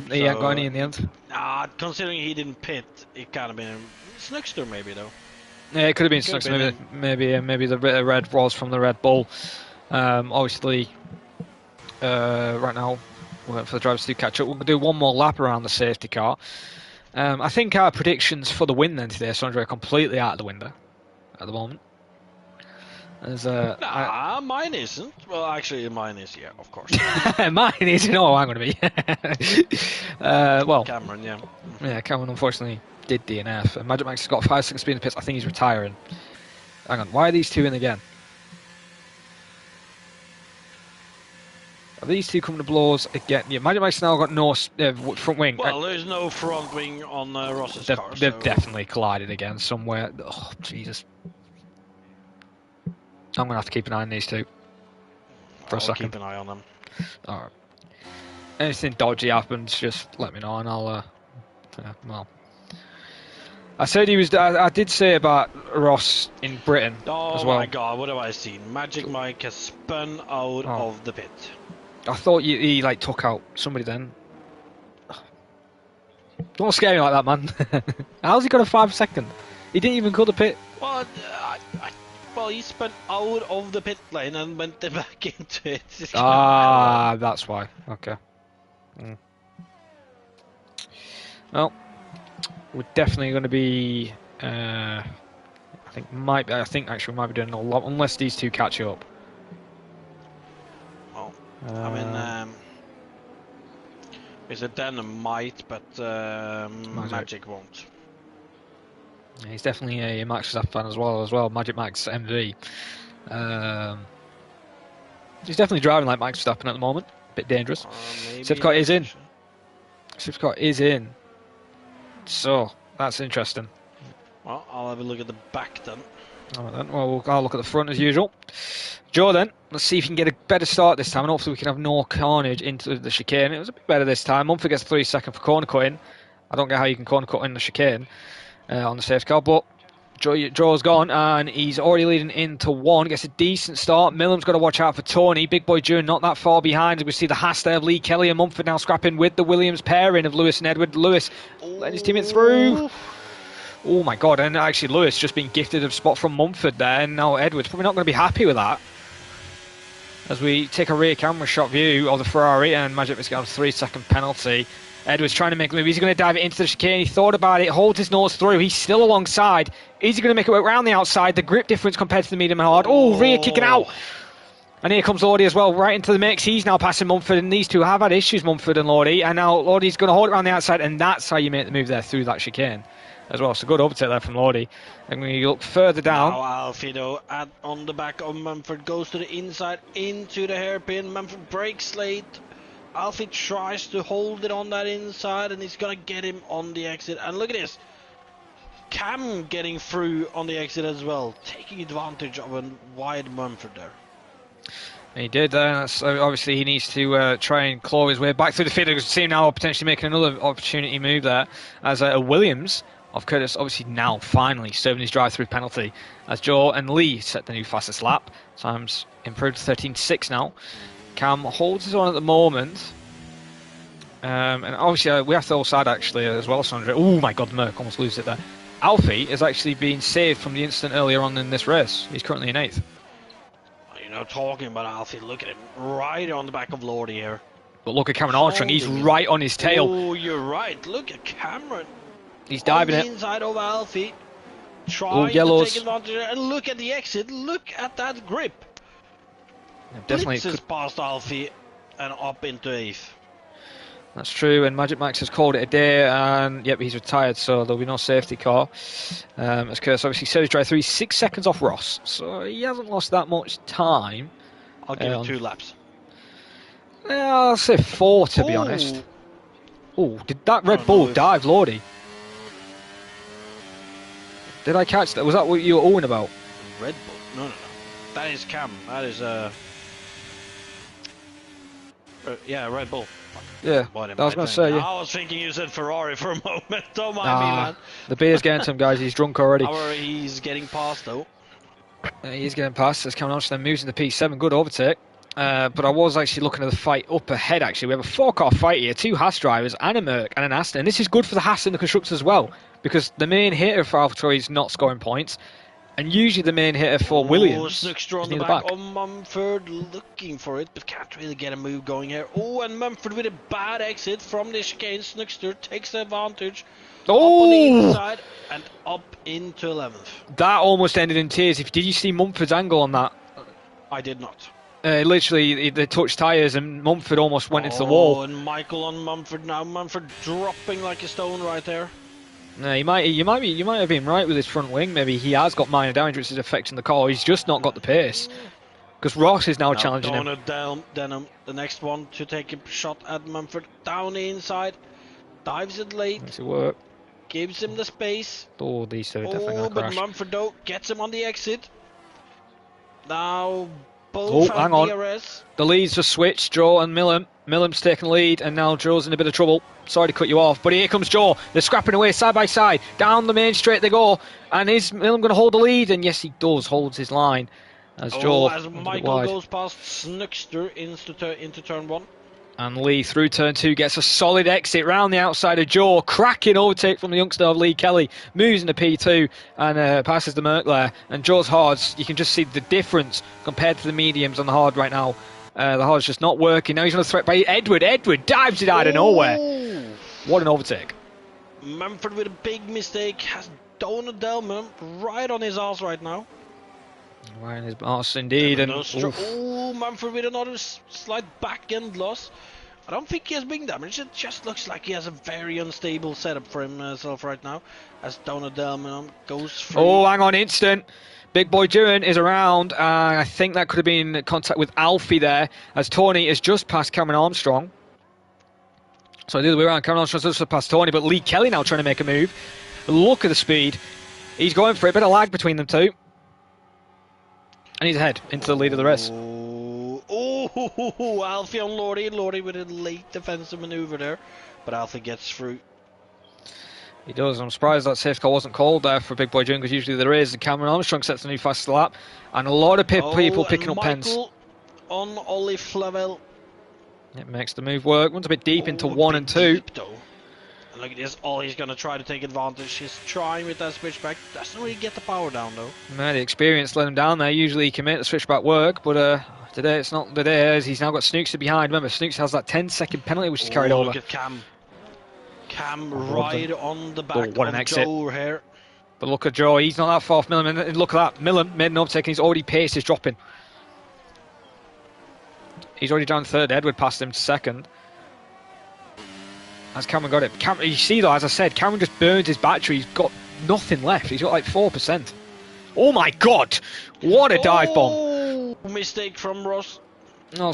He ain't got any in the end. Considering he didn't pit, it kind of been Snookster maybe though. Yeah, it could have been Snookster. Maybe the red was from the Red Bull. Obviously, right now we're waiting for the drivers to catch up. We'll do one more lap around the safety car. I think our predictions for the win then today, Sandra, are completely out of the window at the moment. Mine isn't. Well, actually, mine is, yeah, of course. Mine is, I'm going to be. Well, Cameron, yeah. Yeah, Cameron unfortunately did DNF. And Magic Max has got 5 seconds speed in the pits. I think he's retiring. Hang on, why are these two in again? Are these two coming to blows again? Yeah, Magic Mike's now got no front wing. Well, there's no front wing on Ross's car. They've definitely collided again somewhere. Oh, Jesus. I'm going to have to keep an eye on these two for a second. Keep an eye on them. Alright. Anything dodgy happens, just let me know and I'll, well. I said he was. I did say about Ross in Britain as well. Oh my God! What have I seen? Magic Mike has spun out of the pit. I thought he like took out somebody then. Don't scare me like that, man. How's he got a 5 second? He didn't even cut the pit. Well, well, he spun out of the pit lane and went back into it. That's why. Okay. Well. We're definitely going to be. I think actually we might be doing a lot unless these two catch up. Well, I mean, is it then a might, but Magic won't. Yeah, he's definitely a Max Verstappen fan as well. Magic Max MV. He's definitely driving like Max Verstappen at the moment. Bit dangerous. Safecar is in. Safecar is in. So, that's interesting. Well, I'll have a look at the back then. Alright then, well, I'll look at the front as usual. Joe then, let's see if he can get a better start this time, and hopefully we can have no carnage into the chicane. It was a bit better this time. Mumford gets 3 seconds for corner cutting. I don't get how you can corner cut in the chicane on the safety car, but Joe's gone, and he's already leading into 1. Gets a decent start. Millam's got to watch out for Tony. Big Boy June not that far behind. We see the Haas there of Lee Kelly and Mumford now scrapping with the Williams pairing of Lewis and Edward. Lewis letting his teammate through. Oh my God, and actually Lewis just been gifted a spot from Mumford there, and now Edward's probably not going to be happy with that. As we take a rear camera shot view of the Ferrari, and Magic Mike's got a 3 second penalty. Edwards trying to make a move. He's going to dive it into the chicane. He thought about it, holds his nose through. He's still alongside. Is he going to make it work around the outside? The grip difference compared to the medium and hard. Oh, rear kicking out. And here comes Lordy as well, right into the mix. He's now passing Mumford, and these two have had issues, Mumford and Lordy. And now Lordy's going to hold it around the outside, and that's how you make the move there through that chicane as well. So good overtake there from Lordy. And when you look further down. Now Alfido on the back of Mumford goes to the inside into the hairpin. Mumford breaks late. Alfie tries to hold it on that inside, and he's gonna get him on the exit. And look at this, Cam getting through on the exit as well, taking advantage of a wide Mumford there. He did there. So obviously he needs to try and claw his way back through the field. You can see him now potentially making another opportunity move there as Williams of Curtis obviously now finally serving his drive-through penalty as Joe and Lee set the new fastest lap. Times improved to 13.6 now. Cam holds his own at the moment. And obviously we have to offside actually as well, Sandra. Oh my God, Merck almost loses it there. Alfie is actually being saved from the incident earlier on in this race. He's currently in 8th. You know, talking about Alfie, look at him right on the back of Lordy here. But look at Cameron Armstrong, he's right on his tail. Oh, you're right. Look at Cameron. He's diving it. Inside of Alfie. Trying to take advantage. And look at the exit. Look at that grip. Definitely blitzes past Alfie and up into 8th. That's true, and Magic Max has called it a day, and yep, he's retired, so there'll be no safety car. As Curtis obviously said, he's drive 3, 6 seconds off Ross, so he hasn't lost that much time. I'll give it 2 laps. I'll say 4 to be honest. Oh, did that Red Bull dive Lordy? Did I catch that? Was that what you were owing about? Red Bull? No. That is Cam. That is yeah, Red Bull. Yeah, I was going to say, yeah. I was thinking you said Ferrari for a moment. Don't mind me, man. The beer's getting to him, guys. He's drunk already. He's getting past, though. He's getting past. As Cameron Armstrong moves into P7. Good overtake. But I was actually looking at the fight up ahead, actually. We have a 4-car fight here. 2 Haas drivers and a Merc and an Aston. And this is good for the Haas and the constructors as well, because the main hitter for AlphaTauri is not scoring points. And usually the main hitter for Williams Snookster on the back of Mumford, looking for it, but can't really get a move going here. Oh, and Mumford with a bad exit from the chicane. Snookster takes the advantage. Oh! Up on the inside and up into 11th. That almost ended in tears. Did you see Mumford's angle on that? I did not. Literally, they touched tyres and Mumford almost went into the wall. Oh, and Michael on Mumford now. Mumford dropping like a stone right there. No, you might have been right with his front wing. Maybe he has got minor damage which is affecting the car. He's just not got the pace. because Ross is now Now challenging him. Denham, the next one to take a shot at Mumford. Down the inside. Dives it late. Makes it work. Gives him the space. Oh, these two are definitely going to But crash. Mumford though gets him on the exit. Now both have hang on. DRS. The leads just switched, Joe and Millam. Millam's taking the lead, and now Joe's in a bit of trouble. Sorry to cut you off, but here comes Joe. They're scrapping away side by side. Down the main straight they go. And is Millam going to hold the lead? And yes, he does. Holds his line. As Joe as Michael goes past Snookster into turn 1. And Lee through turn 2 gets a solid exit round the outside of Joe. Cracking overtake from the youngster of Lee Kelly. Moves into P2 and passes the Merc there. And Joe's hards, you can just see the difference compared to the mediums on the hard right now. The hard's just not working. Now he's under threat by Edward. Edward dives it out of nowhere. What an overtake. Mumford with a big mistake. Has Donald Delman right on his ass right now. Right in his arse indeed. Mumford with another slight back end loss. I don't think he has big damage. It just looks like he has a very unstable setup for himself right now. As Donald Delman goes free. Oh, hang on, instant. Big Boy Duran is around. I think that could have been contact with Alfie there, as Tony has just passed Cameron Armstrong. So the other way around, Cameron Armstrong's just passed Tony, but Lee Kelly now trying to make a move. Look at the speed. He's going for it. Bit of lag between them two. And he's ahead into the lead of the race. Alfie on Lordy. Lordy with a late defensive maneuver there. But Alfie gets through. He does. I'm surprised that safety car wasn't called there for Big Boy June, because usually there is. And Cameron Armstrong sets a new fastest lap. And a lot of people picking up pens. On Ollie Flavel. It makes the move work. One's a bit deep into 1 and 2. Deep, and look at this. Ollie's going to try to take advantage. He's trying with that switchback. Doesn't really get the power down though. Man, the experience let him down there. Usually he can make the switchback work, but today it's not the day, as he's now got Snooks behind. Remember, Snooks has that 10-second penalty which is carried over. Look at Cam. Cam right on the back what an of exit. Joe here. But look at Joe, he's not that far off Millam, and look at that. Millam made an overtake and he's already pace is dropping. He's already down third. Edward passed him to second. As Cameron got it. You see though, as I said, Cameron just burned his battery. He's got nothing left. He's got like 4%. Oh my god! What a dive bomb. Mistake from Ross. No,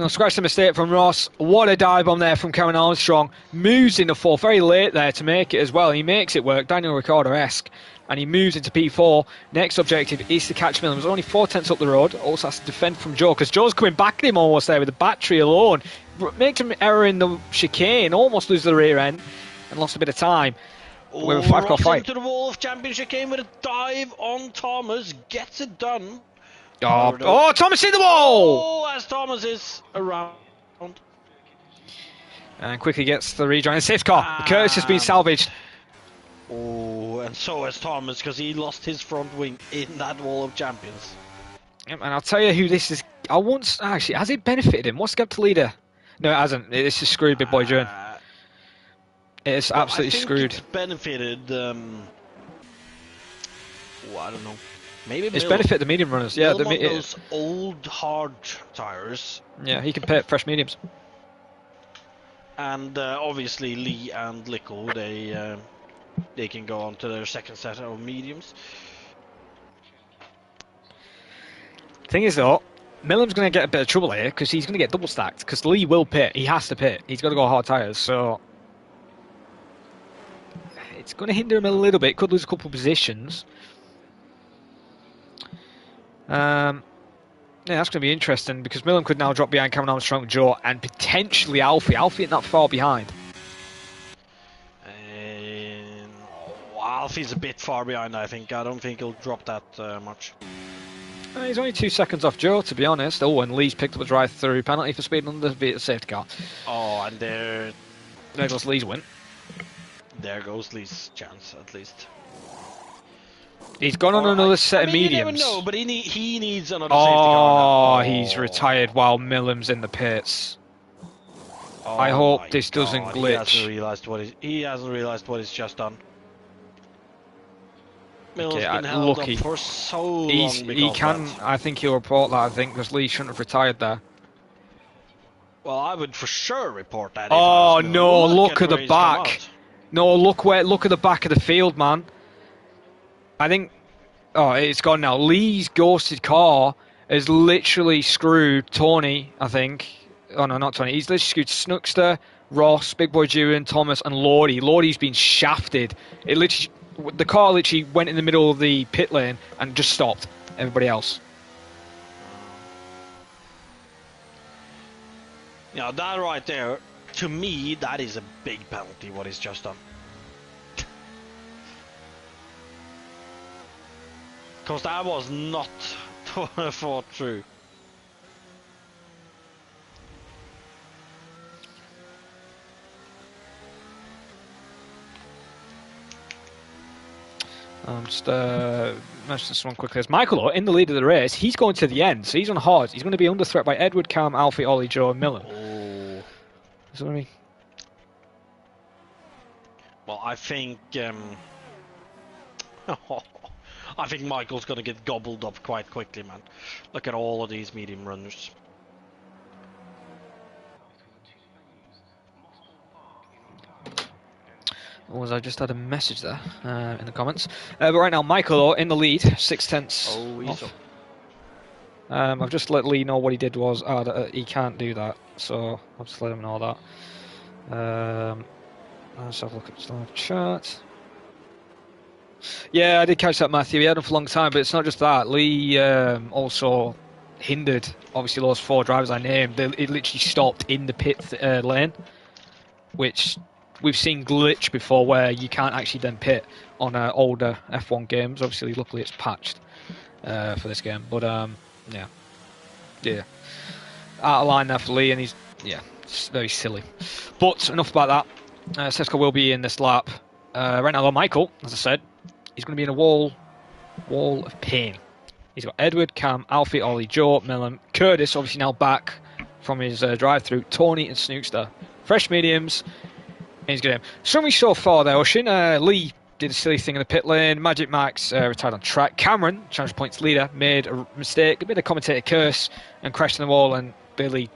scratch the mistake from Ross. What a dive bomb there from Cameron Armstrong. Moves into 4th, very late there to make it as well. He makes it work, Daniel Ricciardo-esque. And he moves into P4. Next objective is to catch Millam. He's only 4/10 up the road. Also has to defend from Joe, because Joe's coming back at him almost there with the battery alone. Makes him error in the chicane, almost loses the rear end, and lost a bit of time. With a 5-car fight. Into the wall of Champion Chicane with a dive on Thomas. Gets it done. Oh, Thomas in the wall! Oh, as Thomas is around. And quickly gets the rejoin. A safe car. Curtis has been salvaged. Oh, and so has Thomas, because he lost his front wing in that wall of champions. And I'll tell you who this is. Actually, has it benefited him? What's the gap to leader? No, it hasn't. This is screwed, Big Boy Joan. It's absolutely screwed. It's benefited. I don't know. Maybe it's benefited the medium runners. Yeah, those old hard tires. Yeah, he can pay fresh mediums. And obviously Lee and Lickle, they can go on to their second set of mediums. Thing is though, Millam's going to get a bit of trouble here, because he's going to get double stacked, because Lee will pit. He has to pit. He's got to go hard tyres, so it's going to hinder him a little bit. Could lose a couple of positions. Yeah, that's going to be interesting, because Millam could now drop behind Cameron Armstrong, Joe, and potentially Alfie. Alfie isn't that far behind. Alfie's a bit far behind, I think. I don't think he'll drop that much. He's only 2 seconds off Joe, to be honest. Oh, and Lee's picked up a drive-through penalty for speeding under the safety car. Oh, and there goes Lee's win. There goes Lee's chance, at least. He's gone on another set of mediums. You never know, but he needs another safety car now. Oh, he's retired while Millam's in the pits. I hope this doesn't glitch. He hasn't realised what he's just done. Millam's Okay, been held lucky. up for so long. I think he'll report that, because Lee shouldn't have retired there. Well, I would for sure report that. Oh no, look at the back. No, look at the back of the field, man. I think... Oh, it's gone now. Lee's ghosted car has literally screwed Tony, I think. Oh no, not Tony. He's literally screwed Snookster, Ross, Big Boy Jewin, Thomas, and Lordy. Lordy's been shafted. The car literally went in the middle of the pit lane and just stopped everybody else. Yeah, that right there, to me, that is a big penalty, what he's just done. Because that was not thought through. Just mention this one quickly. As Michael, in the lead of the race, he's going to the end, so he's on hard. He's going to be under threat by Edward, Cam, Alfie, Ollie, Joe, and Millen. Oh. So, I mean, well, I think I think Michael's gonna get gobbled up quite quickly, man. Look at all of these medium runners. I just had a message there in the comments. But right now, Michael in the lead, 6/10. Oh, he's up. I've just let Lee know what he did was he can't do that, so I'll just let him know that. Let's have a look at the live chat. Yeah, I did catch that, Matthew. He had him for a long time, but it's not just that. Lee also hindered, obviously, those 4 drivers I named. It literally stopped in the pit lane, which we've seen glitch before where you can't actually then pit on older F1 games. Obviously, luckily it's patched for this game. But, yeah. Out of line there for Lee, and it's very silly. But enough about that. Sesko will be in this lap. Right now, though, Michael, as I said, he's going to be in a wall of pain. He's got Edward, Cam, Alfie, Ollie, Joe, Millen, Curtis, obviously now back from his drive-through, Tony and Snookster. Fresh mediums, and he's got him. So we saw far there, Ocean. Lee did a silly thing in the pit lane. Magic Max retired on track. Cameron, challenge points leader, made a mistake, made a commentator curse, and crashed in the wall, and Billy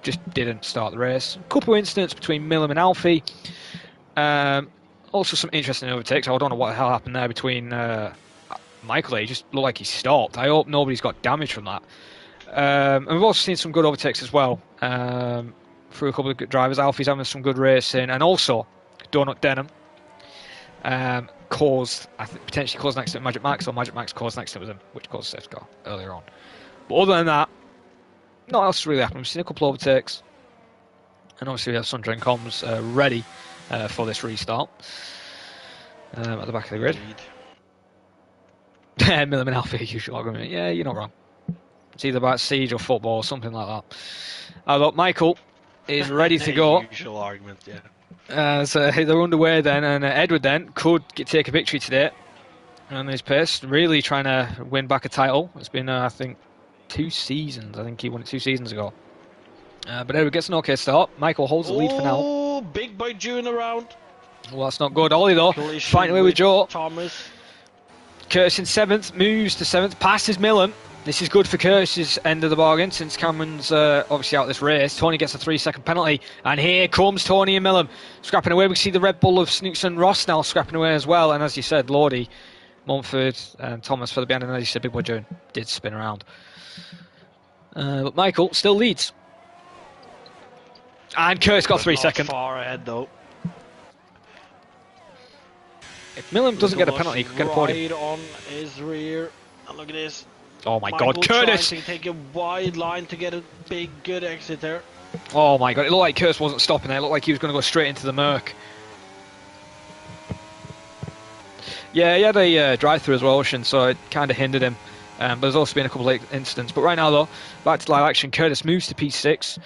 just didn't start the race. A couple of incidents between Millen and Alfie. Also some interesting overtakes. I don't know what the hell happened there between Michael. He just looked like he stopped. I hope nobody's got damage from that. And we've also seen some good overtakes as well through a couple of good drivers. Alfie's having some good racing, and also Donut Denim potentially caused an accident with Magic Max, or Magic Max caused an accident with him, which caused a safety car earlier on. But other than that, not else really happened. We've seen a couple of overtakes, and obviously we have Sundry and Comms ready for this restart at the back of the grid. Millen and Alfie, usual argument. Yeah, you're not wrong. It's either about Siege or football or something like that. Look, Michael is ready to go. Usual argument, yeah. So they're underway then, and Edward then could take a victory today on his pace, really trying to win back a title. It's been, I think, 2 seasons. I think he won it 2 seasons ago. But Edward gets an okay start. Michael holds the lead for now. Oh, Big Boy June around. Well, that's not good. Ollie, though, fighting away with Joe. Thomas. Curtis in 7th, moves to 7th, passes Millen. This is good for Curtis's end of the bargain, since Cameron's obviously out of this race. Tony gets a 3-second penalty, and here comes Tony and Millen scrapping away. We see the Red Bull of Snooks and Ross now scrapping away as well, and as you said, Lordy, Mumford, and Thomas further behind, and as you said, Big Boy June did spin around. But Michael still leads. And Curtis got 3 seconds. Far ahead, though. If Millen doesn't get a penalty, he could get a podium. Right on his rear. And look at this. Oh my Michael God, Curtis! trying to take a wide line to get a big, good exit there. Oh my God, it looked like Curtis wasn't stopping there. It looked like he was going to go straight into the Merc. Yeah, he had a drive-through as well, Ocean, so it kind of hindered him. But there's also been a couple of incidents. But right now, though, back to live action. Curtis moves to P6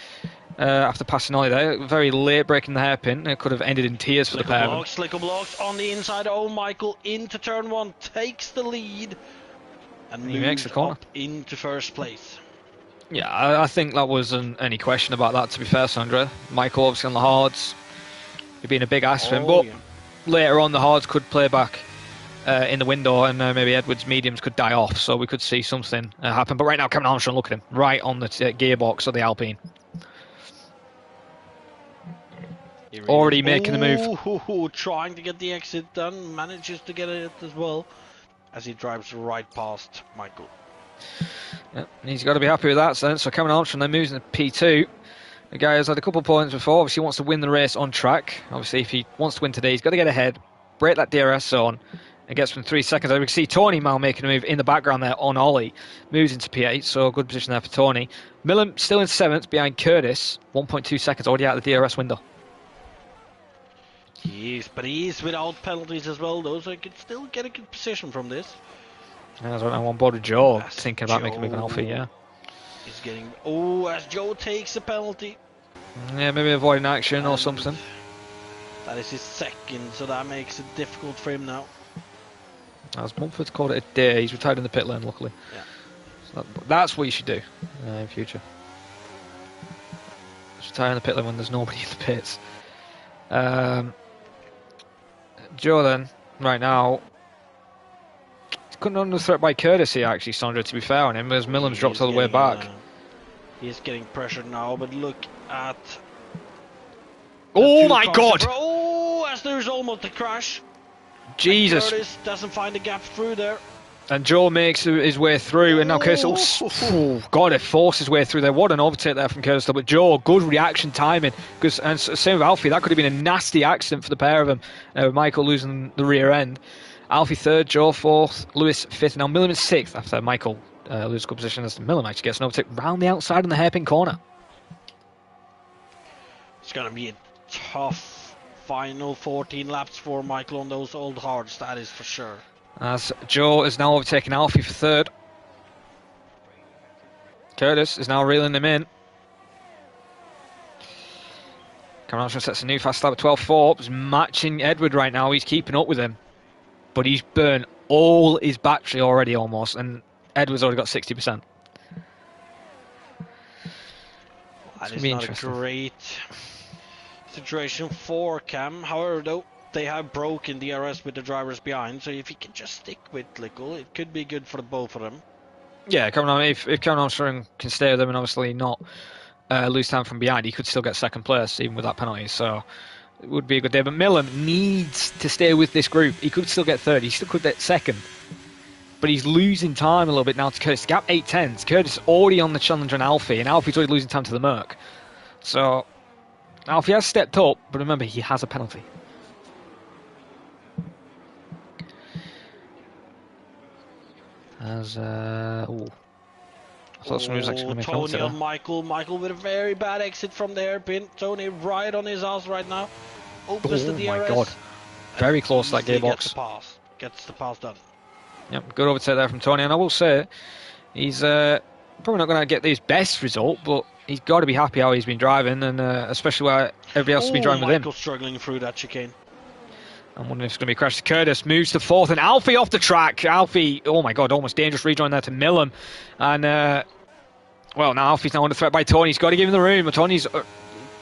after passing Ollie there. Very late breaking the hairpin. It could have ended in tears for the pair. Slicker blocks on the inside. Oh, Michael into turn 1, takes the lead, and he makes the corner up into first place. Yeah, I think that wasn't any question about that, to be fair, Sandra. Michael obviously on the hards. You're being a big ass for him, but later on the hards could play back in the window, and maybe Edwards' mediums could die off, so we could see something happen. But right now, Cameron Armstrong, look at him, right on the gearbox of the Alpine. Already making the move. Trying to get the exit done, manages to get it as well as he drives right past Michael. Yeah, he's got to be happy with that, so Cameron Armstrong then moves into P2. The guy has had a couple of points before. Obviously, he wants to win the race on track. Obviously, if he wants to win today, he's got to get ahead, break that DRS zone, and gets from 3 seconds. We can see Tony Mal making a move in the background there on Ollie. Moves into P8, so good position there for Tony. Millen still in 7th behind Curtis. 1.2 seconds already out of the DRS window. But he is without penalties as well, though, so he can still get a good position from this. As I'm on board with Joe, thinking about making a move on Alfie, yeah. He's getting... Oh, as Joe takes a penalty. Yeah, maybe avoiding action or something. That is his second, so that makes it difficult for him now. As Mumford's called it a day, he's retired in the pit lane, luckily. Yeah. So that's what you should do in future. Just retire in the pit lane when there's nobody in the pits. Joe then, right now, he's coming under threat by Curtis here, actually, Sandra, to be fair on him, as Millen's dropped all the way back. He's getting pressured now, but look at... Oh my god! Oh, as there's almost a crash. Jesus. Curtis doesn't find a gap through there. And Joe makes his way through, and now Curtis, God, it forced his way through there. What an overtake there from Curtis. But Joe, good reaction timing. And same with Alfie, that could have been a nasty accident for the pair of them, with Michael losing the rear end. Alfie 3rd, Joe 4th, Lewis 5th. Now Millen 6th after Michael loses good position as Millen actually gets an overtake round the outside in the hairpin corner. It's going to be a tough final 14 laps for Michael on those old hards, that is for sure. As Joe is now overtaking Alfie for 3rd. Curtis is now reeling him in. Cameron Armstrong sets a new fast lap at 12.4. He's matching Edward right now. He's keeping up with him. But he's burned all his battery already almost. And Edward's already got 60%. That is not a great situation for Cam. However, though, they have broken DRS with the drivers behind, so if he can just stick with Lickle, it could be good for the both of them. Yeah, if Cameron Armstrong can stay with them and obviously not lose time from behind, he could still get 2nd place even with that penalty, so it would be a good day. But Millen needs to stay with this group. He could still get 3rd, he still could get 2nd, but he's losing time a little bit now to Curtis. Gap 8 tenths. Curtis already on the challenge on Alfie, and Alfie's already losing time to the Merc. So Alfie has stepped up, but remember, he has a penalty. As I thought someone was actually going to make Tony on Michael. Michael with a very bad exit from the hairpin. Tony right on his ass right now. Opens the DRS. Oh my god. Very close to that gearbox. Gets the pass done. Yep, good overtake there from Tony. And I will say, he's probably not going to get his best result, but he's got to be happy how he's been driving, and especially where everybody else has been driving with him. Michael struggling through that chicane. I'm wondering if it's going to be a crash. Curtis moves to 4th, and Alfie off the track. Alfie, oh my god, almost dangerous rejoin there to Millen. And, well, now Alfie's now under threat by Tony. He's got to give him the room. Tony's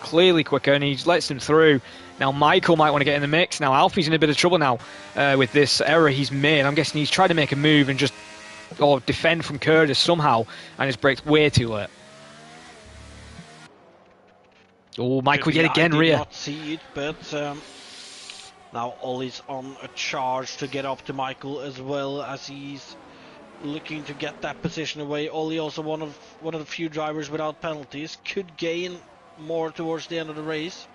clearly quicker, and he lets him through. Now Michael might want to get in the mix. Now Alfie's in a bit of trouble now with this error he's made. I'm guessing he's tried to make a move and just defend from Curtis somehow, and his brakes way too late. Oh, Michael yet again rear. I did not see it, but now Ollie's on a charge to get up to Michael as well, as he's looking to get that position away. Ollie also one of the few drivers without penalties, could gain more towards the end of the race.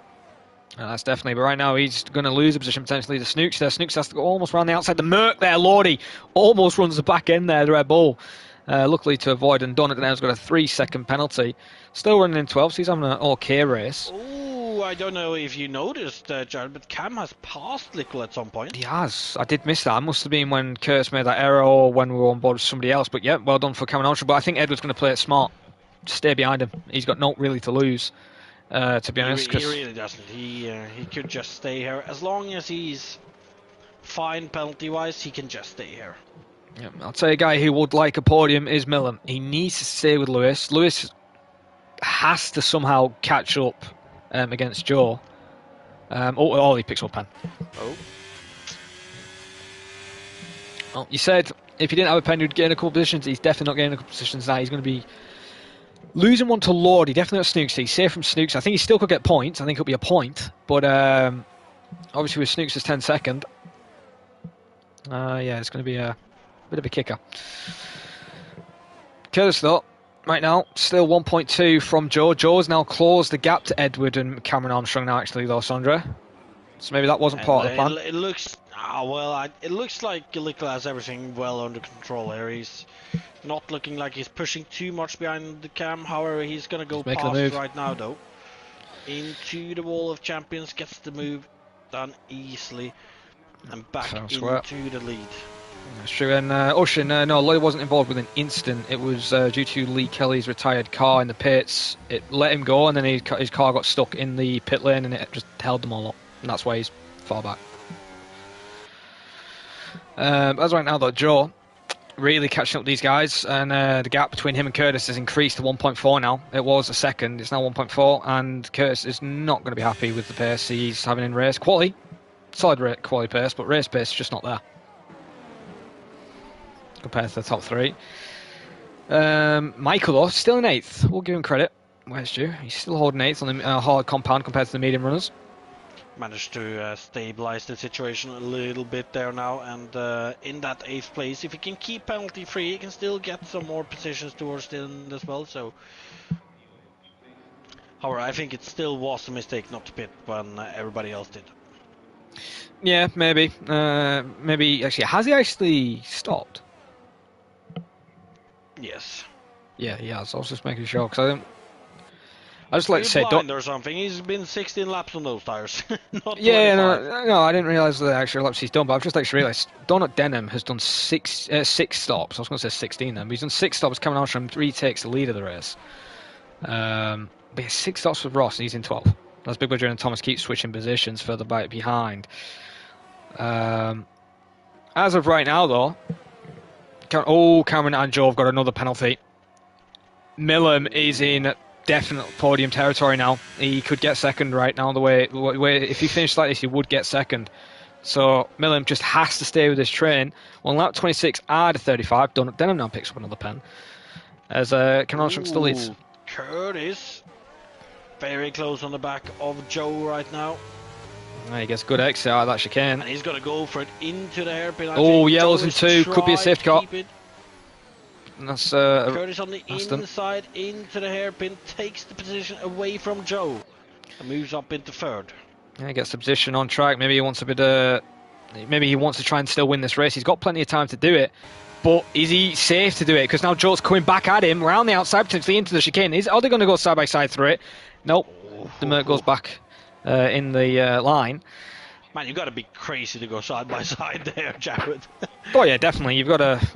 That's definitely, but right now he's going to lose a position potentially to Snooks there. Snooks has to go almost around the outside. The Merc there, Lordy, almost runs the back end there, the Red Bull. Luckily to avoid, and Donut now's got a 3-second penalty. Still running in 12, so he's having an okay race. Oh, I don't know if you noticed, Jared, but Cam has passed Lickle at some point. He has. I did miss that. It must have been when Curtis made that error or when we were on board with somebody else. But yeah, well done for Cameron Armstrong. But I think Edward's going to play it smart. Just stay behind him. He's got no really to lose, to be honest. He really doesn't. He could just stay here. As long as he's fine penalty-wise, he can just stay here. Yeah, I'll tell you a guy who would like a podium is Millen. He needs to stay with Lewis. Lewis has to somehow catch up against Joe. He picks up pen. Well, you said if he didn't have a pen, he'd gain a couple positions. He's definitely not gaining a couple positions now. He's going to be losing one to Lord. He definitely got Snooks. He's safe from Snooks. I think he still could get points. I think it'll be a point. But obviously with Snooks as 10-second, yeah, it's going to be a bit of a kicker. Curtis, though, right now, still 1.2 from Joe. Joe's now closed the gap to Edward and Cameron Armstrong now, actually, though, Sandra. So maybe that wasn't part of the plan. It looks... it looks like Lickel has everything well under control here. He's not looking like he's pushing too much behind the cam. However, he's going to go past right now, though. Into the wall of champions, gets the move done easily. And back into the lead. That's true. And Ocean, no, Lloyd wasn't involved with an instant. It was due to Lee Kelly's retired car in the pits. It let him go, and then his car got stuck in the pit lane, and it just held them all up. And that's why he's far back. As right now, though, Joe really catching up with these guys, and the gap between him and Curtis has increased to 1.4 now. It was a second, it's now 1.4, and Curtis is not going to be happy with the pace he's having in race. Quality, solid quality pace, but race pace is just not there compared to the top three. Michael, though, still in 8th. We'll give him credit. Where's Stu? He's still holding 8th on the hard compound compared to the medium runners. Managed to stabilize the situation a little bit there now, and in that 8th place, if he can keep penalty free, he can still get some more positions towards the end as well. So, however, I think it still was a mistake not to pit when everybody else did. Yeah, maybe. Maybe actually, has he actually stopped? Yes. Yeah, he has. I was just making sure because I just like to say, don't or something. He's been 16 laps on those tires. Not yeah, no, I didn't realise the actual laps he's done, but I've just actually realised Donut Denham has done six stops. I was going to say 16 then, but he's done 6 stops. Coming out from 3 takes the lead of the race. But yeah, 6 stops with Ross, and he's in 12. That's Big Budger and Thomas keep switching positions further back behind. As of right now, though, Cameron and Joe have got another penalty. Millum is in definite podium territory now. He could get second right now. The way if he finished like this, he would get second. So Millum just has to stay with his train. On lap 26, out of 35, Denham now picks up another pen. As Cameron Armstrong still leads. Curtis, very close on the back of Joe right now. He gets good exit out of that chicane. And he's going to go for it into the hairpin. Yellows in 2, could be a safety car. That's Curtis on the inside into the hairpin, takes the position away from Joe and moves up into 3rd. Yeah, he gets the position on track. Maybe he wants a bit maybe he wants to try and still win this race. He's got plenty of time to do it, but is he safe to do it? Because now Joe's coming back at him around the outside, potentially into the chicane. Are they going to go side by side through it? Nope. The Merc goes back in the line. Man, you've got to be crazy to go side by side there, Jared. Oh yeah, definitely. You've got to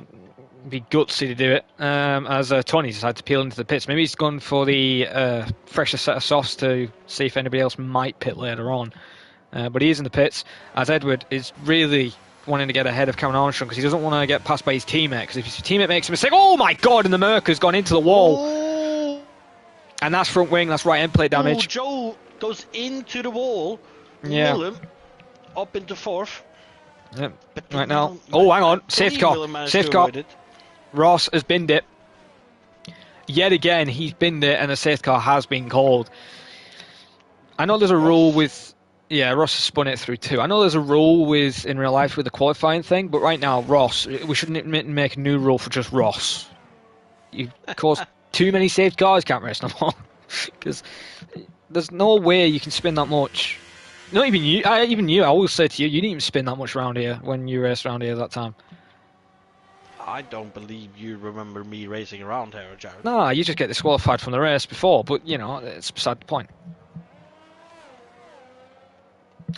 be gutsy to do it. As Tony decided to peel into the pits. Maybe he's gone for the fresher set of softs to see if anybody else might pit later on. But he is in the pits, as Edward is really wanting to get ahead of Cameron Armstrong because he doesn't want to get passed by his teammate. Because if his teammate makes a mistake, oh my god, and the Merc has gone into the wall. Oh. And that's front wing, that's right end plate damage. Joe goes into the wall. Yeah. Millum up into 4th. Yep. Right now. Oh, hang on. Safety car. Safety car. Ross has binned it. Yet again, he's binned it, and the safety car has been called. I know there's a rule with... Yeah, Ross has spun it through 2. I know there's a rule in real life with the qualifying thing, but right now, Ross, we shouldn't make a new rule for just Ross. You cause too many safety cars, can't race no more. Because there's no way you can spin that much. Not even you. I will say to you, you didn't even spin that much around here when you raced around here that time. I don't believe you remember me racing around here, Jared. No, you just get disqualified from the race before, but, you know, it's beside the point.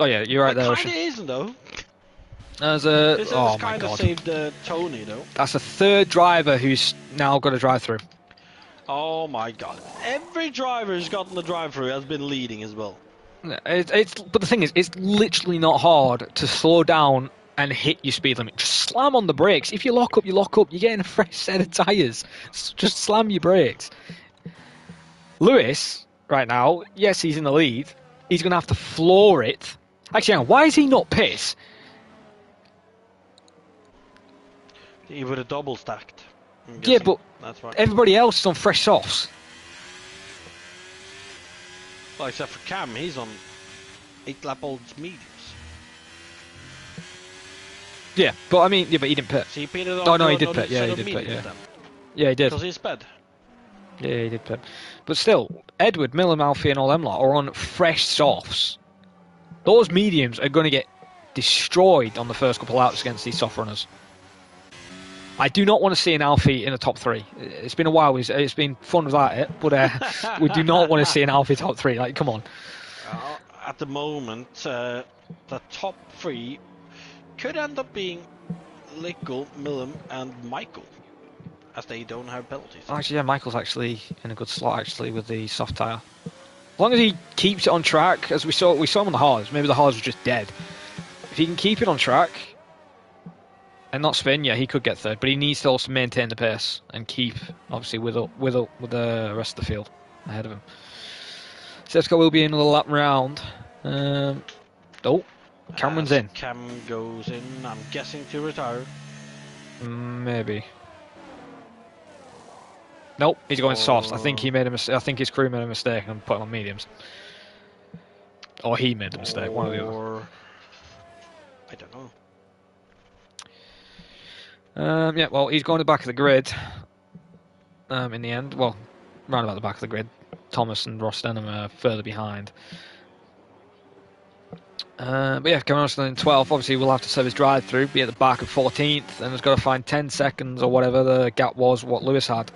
Oh, yeah, you're right there, Ocean. It isn't, though. This has kind of saved Tony, though. That's a 3rd driver who's now got to drive through. Oh, my God. Every driver who's gotten the drive-through has been leading as well. But the thing is, it's literally not hard to slow down and hit your speed limit. Just slam on the brakes. If you lock up, you lock up. You're getting a fresh set of tyres. Just slam your brakes. Lewis, right now, yes, he's in the lead. He's going to have to floor it. Actually, hang on, why is he not pissed? He would have double stacked. Yeah, but that's right. Everybody else is on fresh softs. Well, except for Cam, he's on 8-lap-old mediums. Yeah, but I mean, but he didn't pit. So he pitted on. Oh no, he did pit. Yeah, he did pit. Yeah. Yeah, he did. Because he sped. Yeah, he did. But still, Edward, Miller, Alfie, and all them lot are on fresh softs. Those mediums are going to get destroyed on the first couple laps against these soft runners. I do not want to see an Alfie in the top 3. It's been a while. It's been fun without it, but we do not want to see an Alfie top 3. Like, come on. At the moment, the top 3 could end up being Lickle, Millum, and Michael, as they don't have penalties. Actually, yeah, Michael's actually in a good slot actually with the soft tyre. As long as he keeps it on track, as we saw him on the hards. Maybe the hards were just dead. If he can keep it on track and not spin, yeah, he could get third. But he needs to also maintain the pace and keep, obviously, with the rest of the field ahead of him. Sesco will be in a little lap round. Cameron's in. Cam goes in, I'm guessing to retire. Maybe. Nope, he's going softs. I think he made a mistake. I think his crew made a mistake and put him on mediums. Or he made the mistake, one or the other. I don't know. Yeah, well, he's going to the back of the grid in the end. Well, round about the back of the grid. Thomas and Ross Denham are further behind. But yeah, coming on in 12th, obviously we'll have to serve his drive through, be at the back of 14th, and has got to find 10 seconds or whatever the gap was, what Lewis had,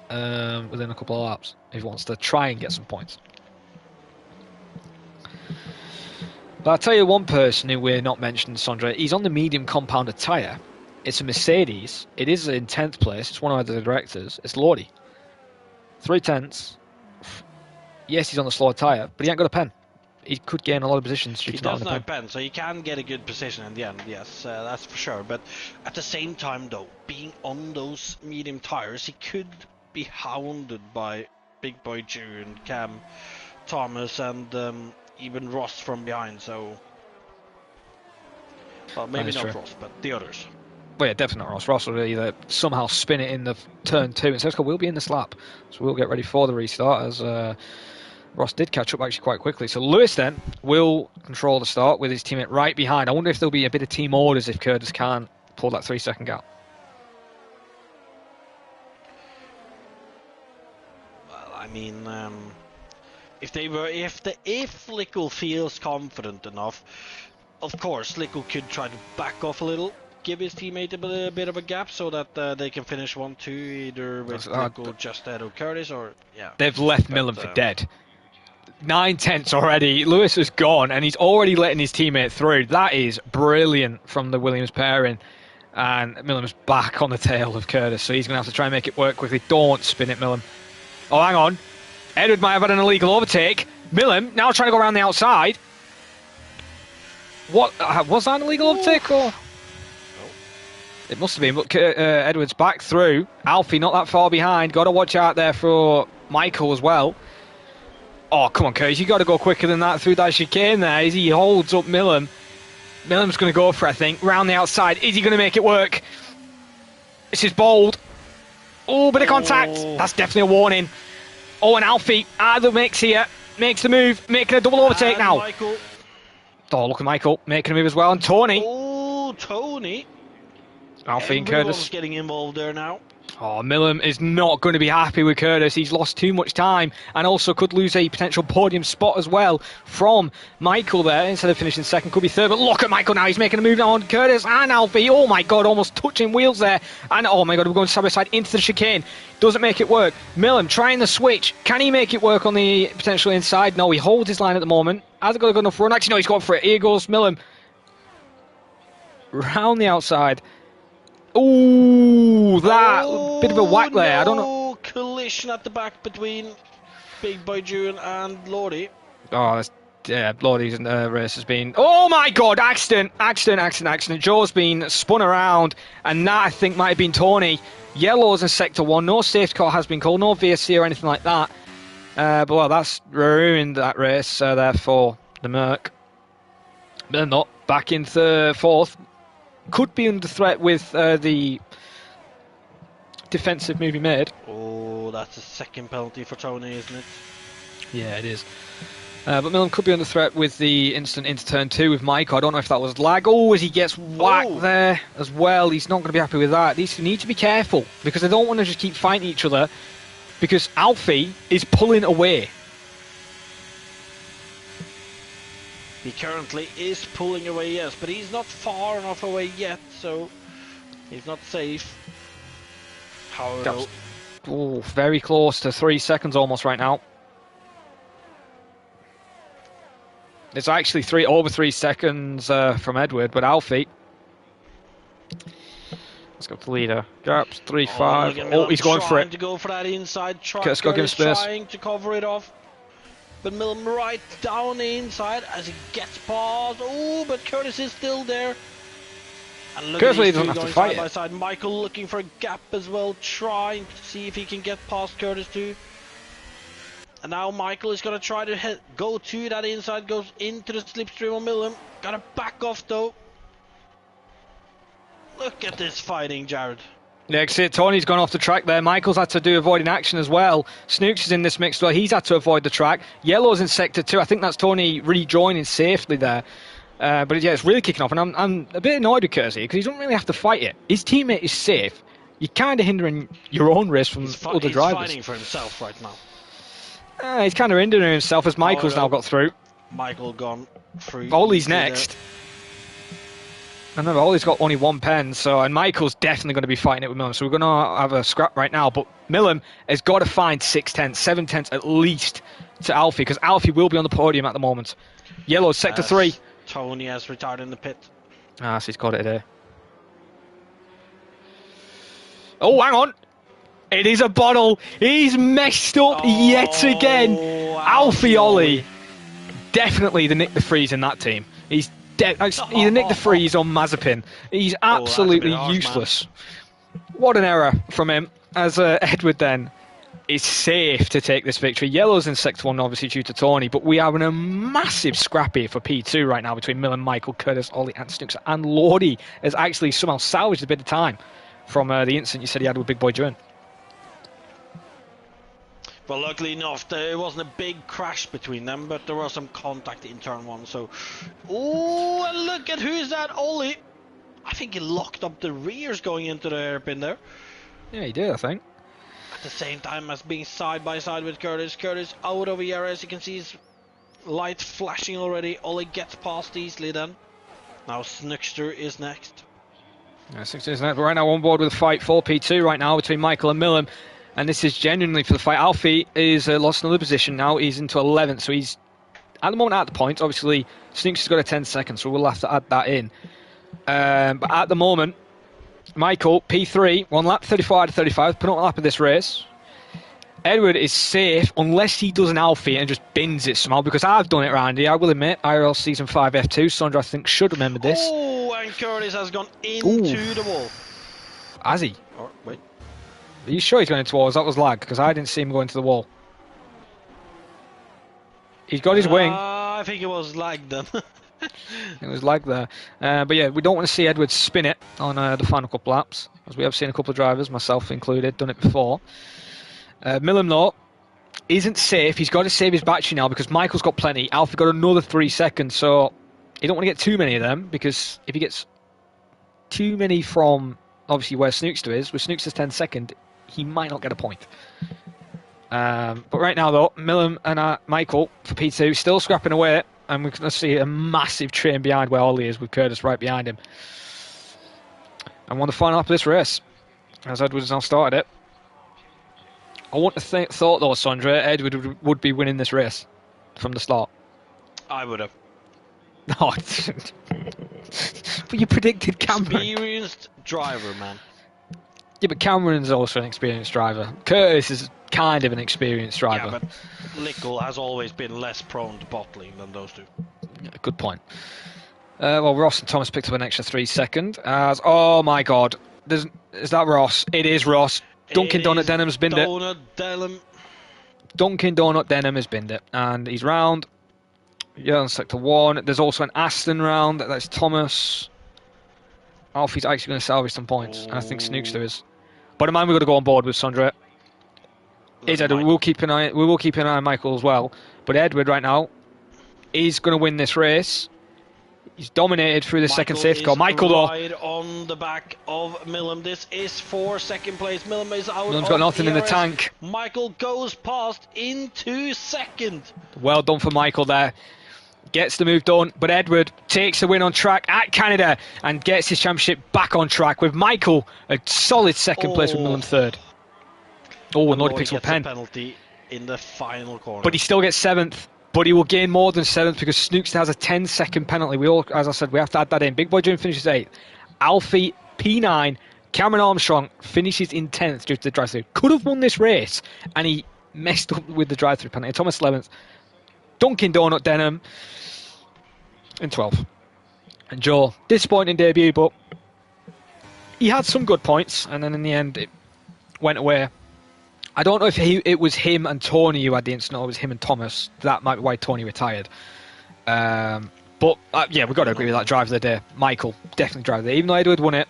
within a couple of laps, if he wants to try and get some points. But I'll tell you one person who we're not mentioning, Sandra, he's on the medium compounded tyre. It's a Mercedes, it is in 10th place, it's one of the directors, it's Lordy. 3/10. Yes, he's on the slower tyre, but he ain't got a pen. He could gain a lot of positions. He doesn't have a pen, so he can get a good position in the end, yes, that's for sure. But at the same time, though, being on those medium tyres, he could be hounded by Big Boy Jew and Cam, Thomas, and even Ross from behind, so... Well, maybe not true. Ross, but the others. Well, yeah, definitely not Ross. Ross will either somehow spin it in the turn 2, and Sesco will be in the slap. So we'll get ready for the restart, as Ross did catch up actually quite quickly. So Lewis then will control the start with his teammate right behind. I wonder if there'll be a bit of team orders if Curtis can't pull that 3-second gap. Well, I mean, if Lickle feels confident enough, of course Lickle could try to back off a little, give his teammate a bit of a gap so that they can finish 1-2 either with Lickle just ahead of Curtis or yeah. They've left Millen for dead. 9/10 already. Lewis is gone and he's already letting his teammate through. That is brilliant from the Williams pairing. And Millen's back on the tail of Curtis, so he's going to have to try and make it work quickly. Don't spin it, Millen. Oh, hang on. Edward might have had an illegal overtake. Millen now trying to go around the outside. What was that an illegal overtake or? It must have been, but Edwards back through. Alfie not that far behind. Got to watch out there for Michael as well. Oh, come on, Curtis. You got to go quicker than that through that chicane there as he holds up Millen. Millen's going to go for it, I think. Round the outside. Is he going to make it work? This is bold. Oh, bit of contact. That's definitely a warning. Oh, and Alfie out of the mix here. Makes the move. Making a double overtake now. Michael. Oh, look at Michael. Making a move as well. And Tony. Oh, Tony. Alfie and Curtis getting involved there now. Oh, Millen is not going to be happy with Curtis. He's lost too much time and also could lose a potential podium spot as well from Michael there. Instead of finishing second, could be third. But look at Michael now. He's making a move now on Curtis and Alfie. Oh my God, almost touching wheels there. And oh my God, we're going side by side into the chicane. Doesn't make it work. Millen trying the switch. Can he make it work on the potential inside? No, he holds his line at the moment. Has he got a good enough run? Actually, no, he's gone for it. Here goes Millen. Round the outside. Ooh, that bit of a whack there. I don't know. Collision at the back between Big Boy June and Lordy. Oh, yeah, Lordy's race has been. Oh my God! Accident! Joe's been spun around, and that I think might have been Tony. Yellows in sector 1. No safety car has been called. No VSC or anything like that. But well, that's ruined that race. Therefore, the Merc. But not back in fourth. Could be under threat with the defensive move he made. Oh, that's a second penalty for Tony, isn't it? Yeah, it is. But Milan could be under threat with the instant into turn 2 with Michael. I don't know if that was lag. Oh, as he gets whacked there as well. He's not going to be happy with that. These two need to be careful because they don't want to just keep fighting each other because Alfie is pulling away. He currently is pulling away, yes, but he's not far enough away yet, so he's not safe. However, very close to 3 seconds almost right now. It's actually over 3 seconds from Edward, but Alfie. Let's go to the leader. Gaps 3-5. Oh, he's going for it. To go for that inside track. Curtis got to give him space. Trying to cover it off. But Milam right down the inside as he gets past. Oh, but Curtis is still there. And look Curtis at these doesn't two have to going fight side by side. Michael looking for a gap as well, trying to see if he can get past Curtis too. And now Michael is going to try to go to that inside, goes into the slipstream of Milam. Got to back off though. Look at this fighting, Jared. Yeah, Tony's gone off the track there. Michael's had to do avoiding action as well. Snooks is in this mix as well. He's had to avoid the track. Yellow's in sector 2. I think that's Tony rejoining safely there. But yeah, it's really kicking off. And I'm a bit annoyed with Kersey because he doesn't really have to fight it. His teammate is safe. You're kind of hindering your own race from other drivers. He's fighting for himself right now. He's kind of hindering himself as Michael's now got through. Michael gone through. Ollie's next. I know Ollie's got only 1 pen, and Michael's definitely going to be fighting it with Milam. So we're going to have a scrap right now. But Milam has got to find 6 tenths, 7 tenths at least to Alfie, because Alfie will be on the podium at the moment. Yellow, sector 3. Tony has retired in the pit. So he's got it there. Oh, hang on. It is a bottle. He's messed up yet again. Alfie Ollie. Definitely the Nick the Freeze in that team. He's either Nick the Freeze or Mazepin. He's absolutely useless. What an error from him. As Edward then is safe to take this victory. Yellow's in sector 1, obviously due to Tony, but we are in a massive scrap here for P2 right now between Milan, Michael, Curtis, Ollie, and Snooks. And Lordy has actually somehow salvaged a bit of time from the incident you said he had with Big Boy Joan. Well, luckily enough, there wasn't a big crash between them, but there was some contact in turn 1. So, oh, and look at who's that, Ollie. I think he locked up the rears going into the hairpin there. Yeah, he did, I think. At the same time as being side by side with Curtis. Curtis out of ERS, you can see his light flashing already. Ollie gets past easily then. Now Snookster is next. Yeah, Snookster is next, but right now on board with a fight for P2 right now between Michael and Milam. And this is genuinely for the fight. Alfie is lost another position now. He's into 11th, so he's at the moment at the point. Obviously, Snooks has got a 10 seconds, so we'll have to add that in. But at the moment, Michael, P3, 1 lap, 35 to 35, penultimate lap of this race. Edward is safe unless he does an Alfie and just bins it somehow, because I've done it, Randy. I will admit, IRL Season 5 F2. Sandra, I think, should remember this. Oh, and Curtis has gone into the wall. Has he? Oh, wait. Are you sure he's going into walls? That was lag, because I didn't see him go into the wall. He's got his wing. I think it was lag then. It was lag there. But yeah, we don't want to see Edward spin it on the final couple laps, as we have seen a couple of drivers, myself included, done it before. Milam, though, isn't safe. He's got to save his battery now, because Michael's got plenty. Alfie got another 3 seconds, so you don't want to get too many of them, because if he gets too many from, obviously, where Snookster is, with Snookster's 10 second, he might not get a point. But right now, though, Milam and Michael for P2 still scrapping away, and we're going to see a massive train behind where Ollie is, with Curtis right behind him. And won the final lap of this race, as Edward has now started it. I want to thought, though, Sandra, Edward would be winning this race from the start. I would have. Oh, but you predicted Cameron. Experienced driver, man. Yeah, but Cameron's also an experienced driver. Curtis is kind of an experienced driver. Yeah, but Lickle has always been less prone to bottling than those two. Yeah, good point. Well, Ross and Thomas picked up an extra 3 seconds. Oh my God, is that Ross? It is Ross. Dunkin' Donut Denham's binned it. Dunkin' Donut Denham has binned it, and he's round. Yeah, on sector 1. There's also an Aston round. That's Thomas. Alfie's actually going to salvage some points, and I think Snookster is. But in mind, we've got to go on board with Sandra. We will keep an eye on Michael as well. But Edward right now is going to win this race. He's dominated through the second safety car. Michael, though, right on the back of Millum. This is for second place. Millum is out. Millam's got nothing in the tank. Michael goes past into second. Well done for Michael there. Gets the move done, but Edward takes the win on track at Canada and gets his championship back on track with Michael a solid second place with Millam third. Oh, and Lodi picks up a pen. Penalty in the final corner. But he still gets 7th. But he will gain more than 7th because Snookster has a 10-second penalty. We all, as I said, we have to add that in. Big Boy June finishes 8th. Alfie, P9, Cameron Armstrong finishes in 10th due to the drive-through. Could have won this race, and he messed up with the drive-through penalty. Thomas 11th. Dunkin' Donut Denham in 12th. And Joe, disappointing debut, but he had some good points, and then in the end it went away. I don't know if it was him and Tony who had the incident, or it was him and Thomas. That might be why Tony retired. But yeah, we've got to agree with that drive of the day. Michael, definitely drive of the day. Even though Edward won it,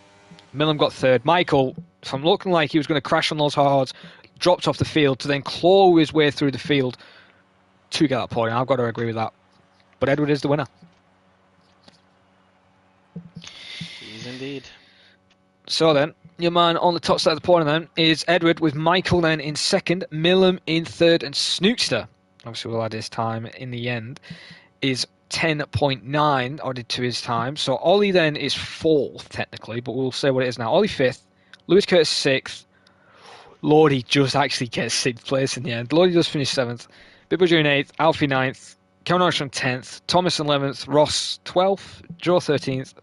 Millam got 3rd. Michael, from looking like he was going to crash on those hards, dropped off the field to then claw his way through the field to get that point. I've got to agree with that. But Edward is the winner. He's indeed. So then, your man on the top side of the podium then is Edward, with Michael then in 2nd, Millam in 3rd, and Snookster, obviously we'll add his time in the end, is 10.9 added to his time. So Ollie then is 4th technically, but we'll say what it is now. Ollie 5th, Lewis Curtis 6th, Lordy just actually gets 6th place in the end. Lordy does finish 7th, Big Boy June 8th, Alfie 9th, Cameron Armstrong 10th, Thomas 11th, Ross 12th, Joe 13th,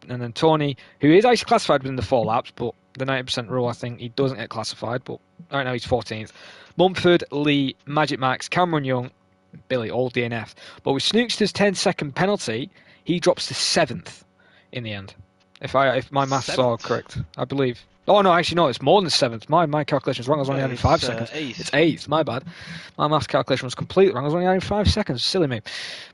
and then Tony, who is actually classified within the 4 laps, but the 90% rule, I think he doesn't get classified, but right now he's 14th. Mumford, Lee, Magic Max, Cameron Young, Billy, all DNF. But with Snookster's 10-second penalty, he drops to 7th in the end. If my maths are correct, I believe. Oh no, actually no, it's more than 7th. My calculation's wrong. I was only adding 5 seconds. 8th. It's 8th. My bad. My maths calculation was completely wrong. I was only adding 5 seconds. Silly me.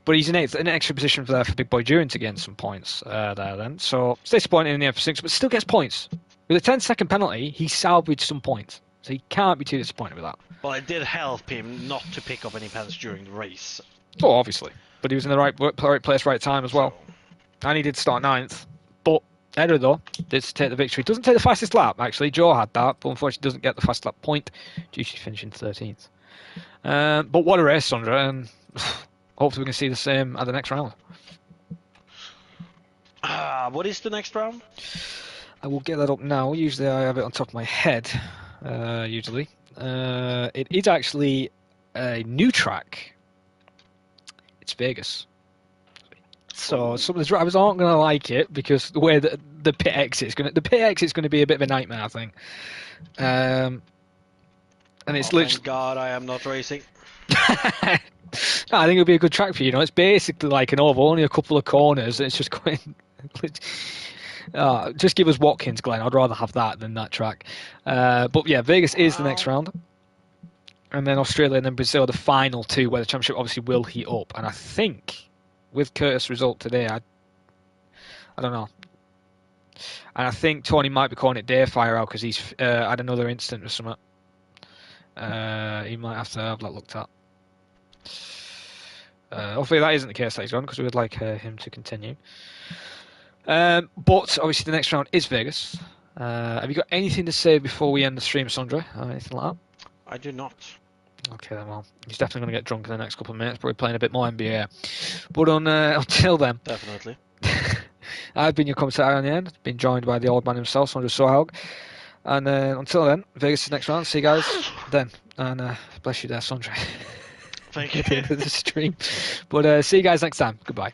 But he's in 8th, an extra position for Big Boy Duran to gain some points there. Then, so it's disappointing in the end for 6, but still gets points. With a 10-second penalty, he salvaged some points, so he can't be too disappointed with that. Well, it did help him not to pick up any pens during the race. Oh, obviously, but he was in the right place, right time as well, and he did start 9th. But Edward, though, did take the victory. Doesn't take the fastest lap, actually. Joe had that, but unfortunately doesn't get the fastest lap point due to finishing 13th. But what a race, Sandra, and hopefully we can see the same at the next round. What is the next round? I will get that up now. Usually I have it on top of my head, usually. It is actually a new track. It's Vegas. So some of the drivers aren't going to like it because the way that the pit exit's going to be a bit of a nightmare, I think. And it's literally. Thank God I am not racing. I think it'll be a good track for you. It's basically like an oval, only a couple of corners. And it's just going. Just give us Watkins, Glenn. I'd rather have that than that track. But yeah, Vegas is the next round. And then Australia and then Brazil are the final 2 where the championship obviously will heat up. And I think with Curtis' result today, I don't know. And I think Tony might be calling it day for IRL because he's had another incident or something. He might have to have that looked at. Hopefully that isn't the case that he's on because we would like him to continue. But obviously the next round is Vegas. Have you got anything to say before we end the stream, Sandra? Or anything like that? I do not. Okay, then, well, he's definitely going to get drunk in the next couple of minutes, probably playing a bit more NBA. But until then, Definitely. I've been your commentator on the end, been joined by the old man himself, Sandra Sohaug. And until then, Vegas is the next round. See you guys then. And bless you there, Sandra. Thank you. At the end of the stream. But see you guys next time. Goodbye.